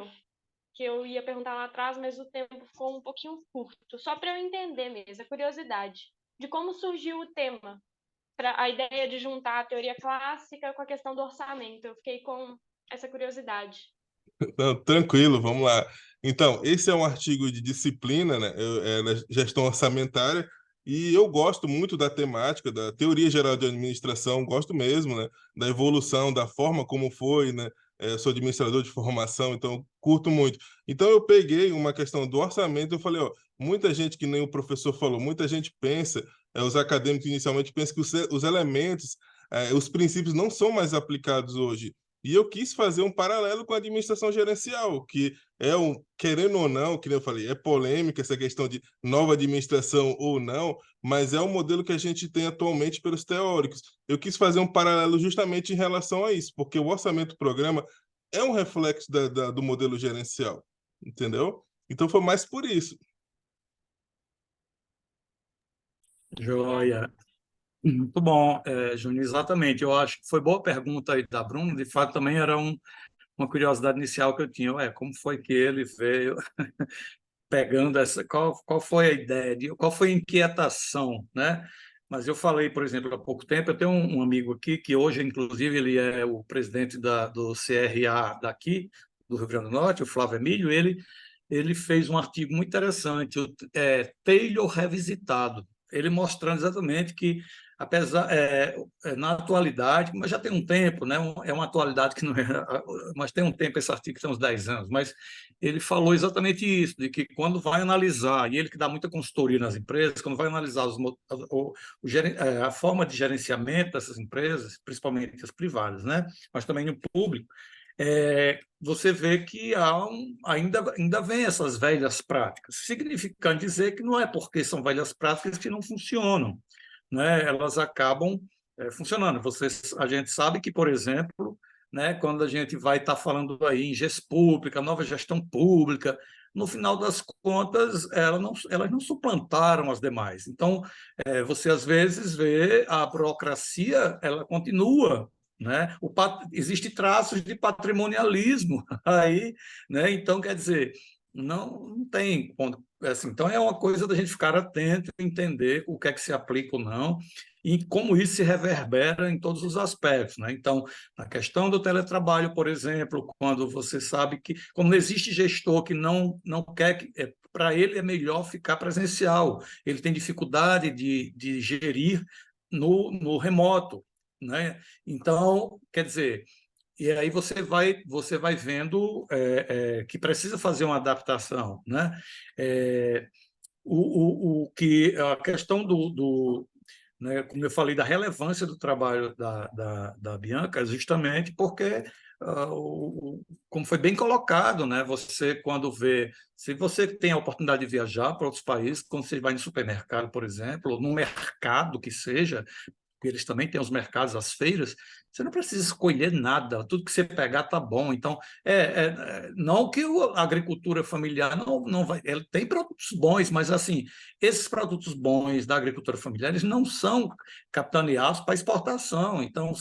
que eu ia perguntar lá atrás, mas o tempo ficou um pouquinho curto. Só para eu entender mesmo, a curiosidade de como surgiu o tema, para a ideia de juntar a teoria clássica com a questão do orçamento. Eu fiquei com essa curiosidade. Não, tranquilo, vamos lá. Então, esse é um artigo de disciplina, né? Na gestão orçamentária, e eu gosto muito da temática, da teoria geral de administração, gosto mesmo, né? Da evolução, da forma como foi, né? Eu sou administrador de formação, então curto muito. Então, eu peguei uma questão do orçamento, eu falei, ó, muita gente, que nem o professor falou, muita gente pensa, os acadêmicos inicialmente pensam que os elementos, os princípios não são mais aplicados hoje. E eu quis fazer um paralelo com a administração gerencial, que querendo ou não, que nem eu falei, é polêmica essa questão de nova administração ou não, mas é o modelo que a gente tem atualmente pelos teóricos. Eu quis fazer um paralelo justamente em relação a isso, porque o orçamento-programa é um reflexo do modelo gerencial, entendeu? Então foi mais por isso. Joia. Muito bom, Júnior, exatamente. Eu acho que foi boa pergunta aí da Bruna. De fato, também era uma curiosidade inicial que eu tinha. Como foi que ele veio pegando qual foi a ideia, qual foi a inquietação, né? Mas eu falei, por exemplo, há pouco tempo, eu tenho um amigo aqui que hoje, inclusive, ele é o presidente do CRA daqui, do Rio Grande do Norte, o Flávio Emílio. Ele fez um artigo muito interessante, Taylor Revisitado. ele mostrando exatamente que, apesar, na atualidade, mas já tem um tempo, né? É uma atualidade que não é, mas tem um tempo, esse artigo tem uns 10 anos, mas ele falou exatamente isso, de que quando vai analisar, e ele que dá muita consultoria nas empresas, quando vai analisar a forma de gerenciamento dessas empresas, principalmente as privadas, né? Mas também no público, você vê que ainda vem essas velhas práticas, significando dizer que não é porque são velhas práticas que não funcionam, né? Elas acabam funcionando. A gente sabe que, por exemplo, né, quando a gente vai estar falando aí em gestão pública, nova gestão pública, no final das contas, elas não suplantaram as demais. Então, você às vezes vê a burocracia, ela continua, né? Existe traços de patrimonialismo aí, né? Então, quer dizer, não tem assim, então é uma coisa da gente ficar atento, entender o que é que se aplica ou não e como isso se reverbera em todos os aspectos, né? Então, na questão do teletrabalho, por exemplo, quando você sabe que, como não existe gestor que não quer que, para ele é melhor ficar presencial, ele tem dificuldade de gerir no remoto, né? Então, quer dizer, e aí você vai vendo que precisa fazer uma adaptação, né? É, a questão né, como eu falei, da relevância do trabalho da Bianca, é justamente porque, como foi bem colocado, né, você quando vê, se você tem a oportunidade de viajar para outros países, quando você vai no supermercado, por exemplo, ou no mercado que seja, porque eles também têm os mercados, as feiras, você não precisa escolher nada, tudo que você pegar está bom. Então, não que a agricultura familiar não vai, ele tem produtos bons, mas assim, esses produtos bons da agricultura familiar, eles não são capitaneados para exportação, então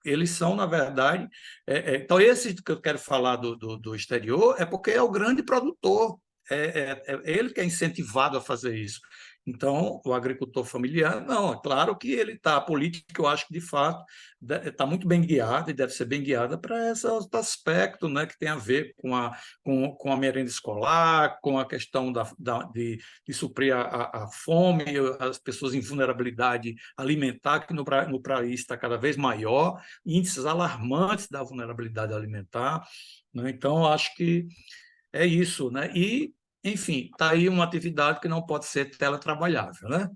eles são, na verdade, então esse que eu quero falar do exterior é porque é o grande produtor, é ele que é incentivado a fazer isso. Então, o agricultor familiar, não, é claro que ele está, a política, eu acho que, de fato, está muito bem guiada e deve ser bem guiada para esse aspecto, né, que tem a ver com a merenda escolar, com a questão de suprir a fome, as pessoas em vulnerabilidade alimentar, que no país está cada vez maior, índices alarmantes da vulnerabilidade alimentar, né? Então, acho que é isso, né? E, enfim, está aí uma atividade que não pode ser teletrabalhável, né?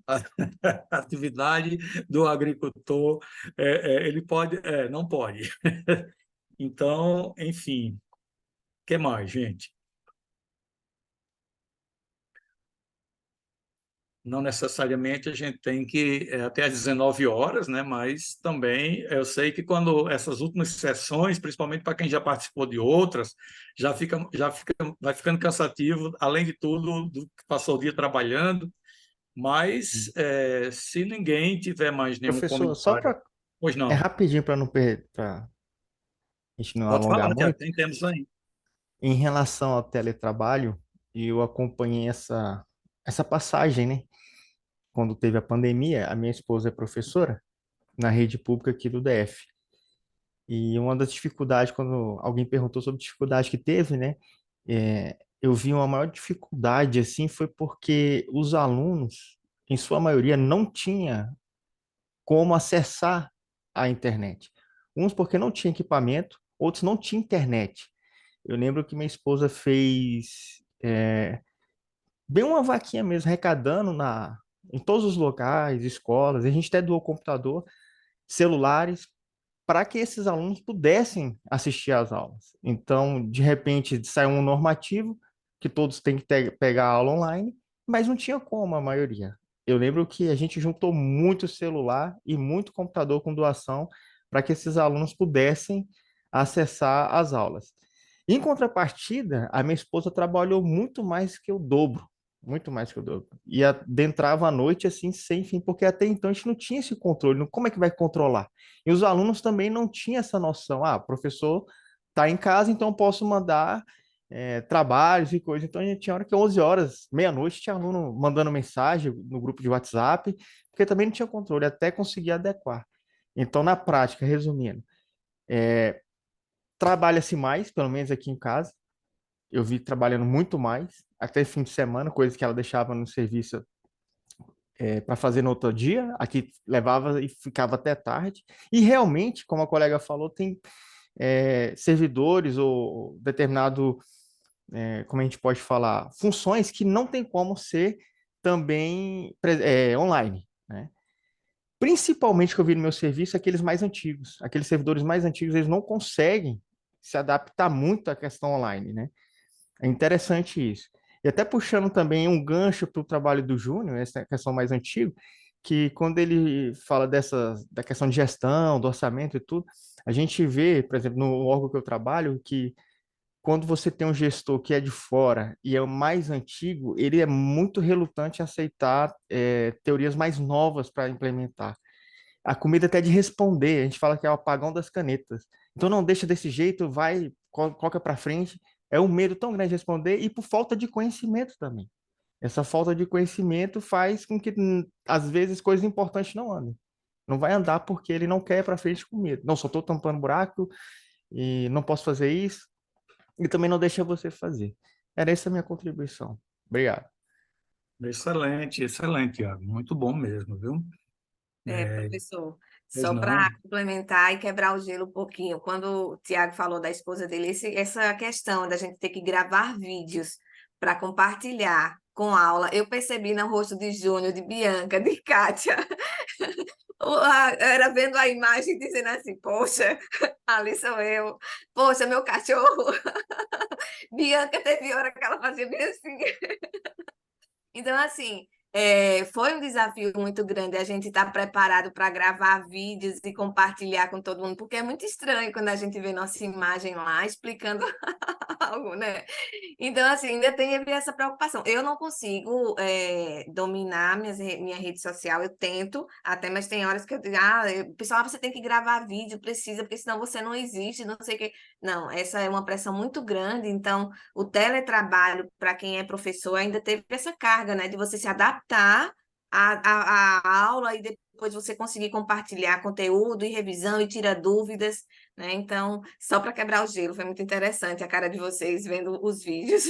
A atividade do agricultor, ele pode, não pode. Então, enfim, o que mais, gente? Não necessariamente a gente tem que até às 19 horas, né? Mas também eu sei que quando essas últimas sessões, principalmente para quem já participou de outras, vai ficando cansativo, além de tudo, do que passou o dia trabalhando. Mas se ninguém tiver mais nenhum Professor, só comentário, para. pois É não. rapidinho para não para a gente não Pode alongar falar, Tiago, muito. tem temos aí. Em relação ao teletrabalho, eu acompanhei essa passagem, né? Quando teve a pandemia, a minha esposa é professora na rede pública aqui do DF. E uma das dificuldades, quando alguém perguntou sobre dificuldade que teve, né? Eu vi uma maior dificuldade, assim, foi porque os alunos, em sua maioria, não tinha como acessar a internet. Uns porque não tinha equipamento, outros não tinham internet. Eu lembro que minha esposa fez bem uma vaquinha mesmo, arrecadando em todos os locais, escolas. A gente até doou computador, celulares, para que esses alunos pudessem assistir às aulas. Então, de repente, saiu um normativo que todos têm que pegar a aula online, mas não tinha como a maioria. Eu lembro que a gente juntou muito celular e muito computador com doação para que esses alunos pudessem acessar as aulas. Em contrapartida, a minha esposa trabalhou muito mais que o dobro, muito mais que o dobro. E adentrava à noite assim, sem fim, porque até então a gente não tinha esse controle. Como é que vai controlar? E os alunos também não tinham essa noção. Ah, o professor está em casa, então posso mandar trabalhos e coisas. Então a gente tinha hora que 11 horas, meia-noite, tinha aluno mandando mensagem no grupo de WhatsApp, porque também não tinha controle, até conseguir adequar. Então, na prática, resumindo, trabalha-se mais, pelo menos aqui em casa. Eu vi trabalhando muito mais, até fim de semana, coisa que ela deixava no serviço para fazer no outro dia, aqui levava e ficava até tarde. E realmente, como a colega falou, tem servidores ou determinado, como a gente pode falar, funções que não tem como ser também online, né? Principalmente que eu vi no meu serviço, aqueles mais antigos. Aqueles servidores mais antigos, eles não conseguem se adaptar muito à questão online, né? É interessante isso. E até puxando também um gancho para o trabalho do Júnior, essa questão mais antiga, que quando ele fala da questão de gestão, do orçamento e tudo, a gente vê, por exemplo, no órgão que eu trabalho, que quando você tem um gestor que é de fora e é o mais antigo, ele é muito relutante em aceitar teorias mais novas para implementar. A comida até de responder, a gente fala que é o apagão das canetas. Então não deixa desse jeito, vai, coloca para frente. É um medo tão grande de responder e por falta de conhecimento também. Essa falta de conhecimento faz com que, às vezes, coisas importantes não andem. Não vai andar porque ele não quer ir para frente com medo. Não, só estou tampando buraco e não posso fazer isso. E também não deixa você fazer. Era essa a minha contribuição. Obrigado. Excelente, excelente, Iago. Muito bom mesmo, viu? Professor, Pois só não? para complementar e quebrar o gelo um pouquinho, quando o Tiago falou da esposa dele, essa questão da gente ter que gravar vídeos para compartilhar com aula, eu percebi no rosto de Júnior, de Bianca, de Kátia, era vendo a imagem dizendo assim, poxa, ali sou eu, poxa, meu cachorro. Bianca teve hora que ela fazia bem assim. Então, assim, foi um desafio muito grande a gente estar preparado para gravar vídeos e compartilhar com todo mundo, porque é muito estranho quando a gente vê nossa imagem lá explicando algo, né? Então, assim, ainda teve essa preocupação. Eu não consigo dominar minha rede social, eu tento até, mas tem horas que eu digo, pessoal, você tem que gravar vídeo, precisa, porque senão você não existe, não sei o quê. Não, essa é uma pressão muito grande, então o teletrabalho, para quem é professor, ainda teve essa carga, né, de você se adaptar à aula e depois você conseguir compartilhar conteúdo e revisão e tira dúvidas, né? Então, só para quebrar o gelo, foi muito interessante a cara de vocês vendo os vídeos.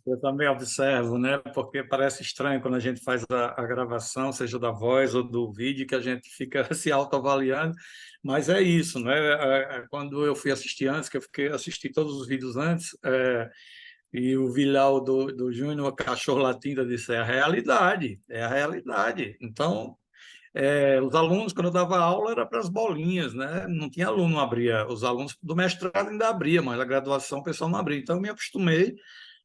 Eu também observo, né? Porque parece estranho quando a gente faz a gravação, seja da voz ou do vídeo, que a gente fica se autoavaliando, mas é isso, né? Quando eu fui assistir antes, que eu assisti todos os vídeos antes, e o vilão do Júnior, o cachorro latindo, eu disse, é a realidade, é a realidade. Então, os alunos, quando eu dava aula, era para as bolinhas, né? Não tinha aluno, abria. Os alunos do mestrado ainda abria, mas a graduação o pessoal não abria. Então, eu me acostumei,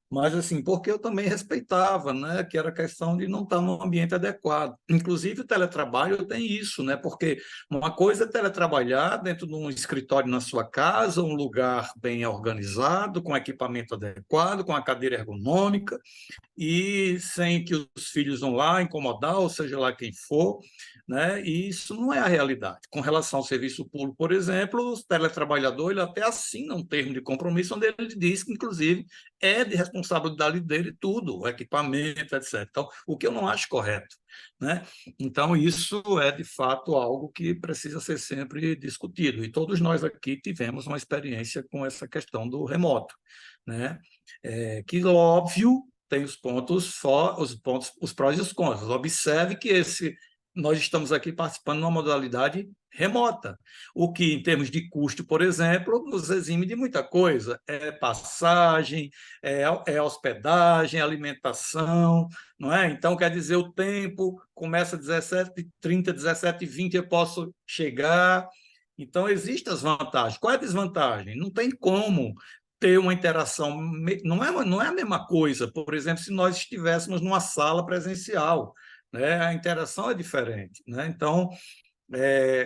mas assim, porque eu também respeitava, né, que era questão de não estar num ambiente adequado. Inclusive o teletrabalho tem isso, né, porque uma coisa é teletrabalhar dentro de um escritório na sua casa, um lugar bem organizado, com equipamento adequado, com a cadeira ergonômica, e sem que os filhos vão lá incomodar, ou seja lá quem for, né? E isso não é a realidade. Com relação ao serviço público, por exemplo, o teletrabalhador ele até assina um termo de compromisso onde ele diz que, inclusive, é de responsabilidade dele tudo, o equipamento, etc. Então, o que eu não acho correto, né? Então, isso é, de fato, algo que precisa ser sempre discutido. E todos nós aqui tivemos uma experiência com essa questão do remoto, né? Que, óbvio, tem os pontos, os prós e os contras. Observe que nós estamos aqui participando de uma modalidade remota, o que, em termos de custo, por exemplo, nos exime de muita coisa. É passagem, é hospedagem, alimentação, não é? Então, quer dizer, o tempo começa às 17h30, 17h20, eu posso chegar. Então, existem as vantagens. Qual é a desvantagem? Não tem como ter uma interação, não é a mesma coisa, por exemplo, se nós estivéssemos numa sala presencial, né? A interação é diferente, né? Então,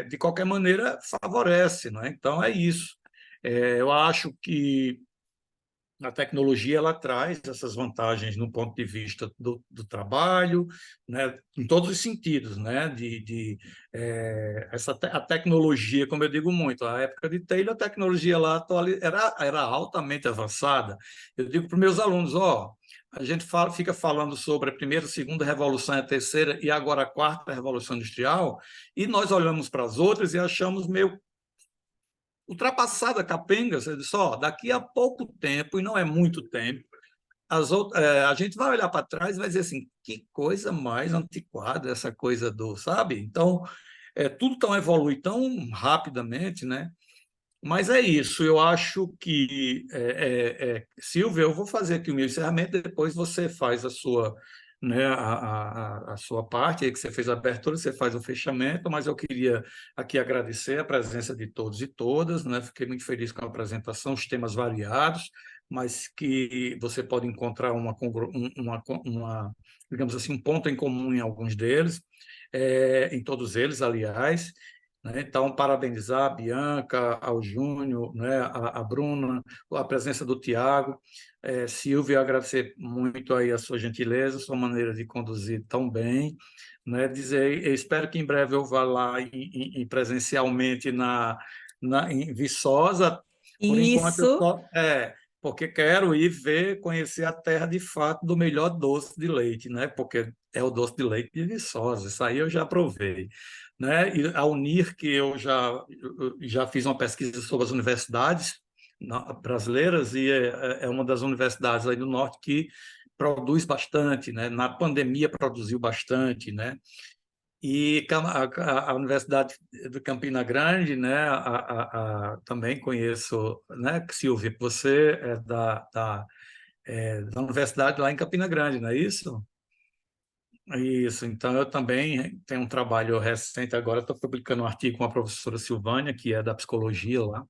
de qualquer maneira, favorece, né? Então, é isso. Eu acho que a tecnologia ela traz essas vantagens no ponto de vista do trabalho, né, em todos os sentidos, né, a tecnologia, como eu digo muito, a época de Taylor, a tecnologia lá era altamente avançada. Eu digo para os meus alunos, a gente fica falando sobre a primeira, a segunda revolução, a terceira e agora a quarta revolução industrial, e nós olhamos para as outras e achamos meio ultrapassada, capenga, você disse, daqui a pouco tempo, e não é muito tempo, a gente vai olhar para trás e vai dizer assim, que coisa mais antiquada essa coisa sabe? Então, tudo tão evolui tão rapidamente, né? Mas é isso, eu acho que, Silvia, eu vou fazer aqui o meu encerramento, depois você faz a sua, né, a sua parte, aí que você fez a abertura, você faz o fechamento, mas eu queria aqui agradecer a presença de todos e todas, né? Fiquei muito feliz com a apresentação, os temas variados, mas que você pode encontrar digamos assim, um ponto em comum em alguns deles, em todos eles, aliás, né? Então, parabenizar a Bianca, ao Júnior, né? A Bruna, a presença do Tiago, Silvia, agradecer muito aí a sua gentileza, a sua maneira de conduzir tão bem, né? Dizer, eu espero que em breve eu vá lá presencialmente em Viçosa. Por enquanto eu Isso. porque quero ir ver, conhecer a terra de fato do melhor doce de leite, né? Porque é o doce de leite de Viçosa, isso aí eu já provei, né? E a Unir, que eu já fiz uma pesquisa sobre as universidades brasileiras, e é uma das universidades aí do norte que produz bastante, né? Na pandemia produziu bastante, né? E a Universidade de Campina Grande, né? Também conheço, né? Silvia, você é da universidade lá em Campina Grande, não é isso? Isso, então eu também tenho um trabalho recente agora, estou publicando um artigo com a professora Silvânia, que é da psicologia lá,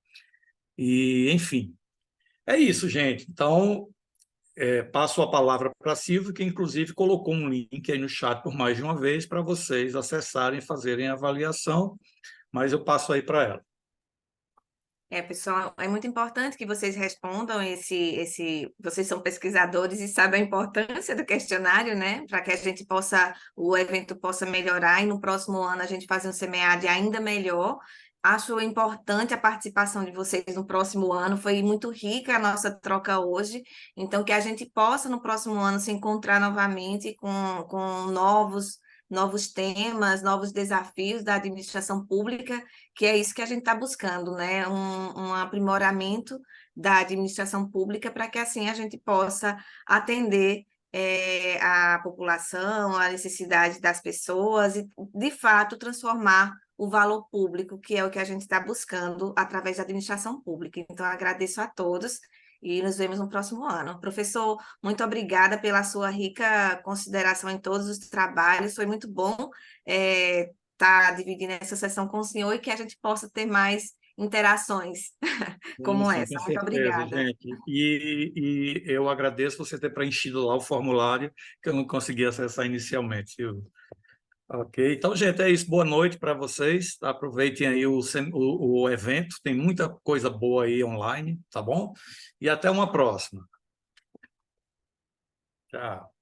e enfim, é isso, gente. Então, passo a palavra para a Silvia, que inclusive colocou um link aí no chat por mais de uma vez para vocês acessarem e fazerem a avaliação, mas eu passo aí para ela. Pessoal, é muito importante que vocês respondam vocês são pesquisadores e sabem a importância do questionário, né? Para que o evento possa melhorar e no próximo ano a gente fazer um SEMEAD ainda melhor. Acho importante a participação de vocês no próximo ano, foi muito rica a nossa troca hoje, então que a gente possa no próximo ano se encontrar novamente com novos temas, novos desafios da administração pública, que é isso que a gente está buscando, né? Um aprimoramento da administração pública para que assim a gente possa atender a população, a necessidade das pessoas e, de fato, transformar o valor público, que é o que a gente está buscando através da administração pública. Então, agradeço a todos e nos vemos no próximo ano. Professor, muito obrigada pela sua rica consideração em todos os trabalhos, foi muito bom estar dividindo essa sessão com o senhor e que a gente possa ter mais interações como Sim, essa. com Muito certeza, obrigada. gente. E eu agradeço você ter preenchido lá o formulário, que eu não consegui acessar inicialmente, Silvio. Ok, então, gente, é isso. Boa noite para vocês. Aproveitem aí o evento, tem muita coisa boa aí online, tá bom? E até uma próxima. Tchau.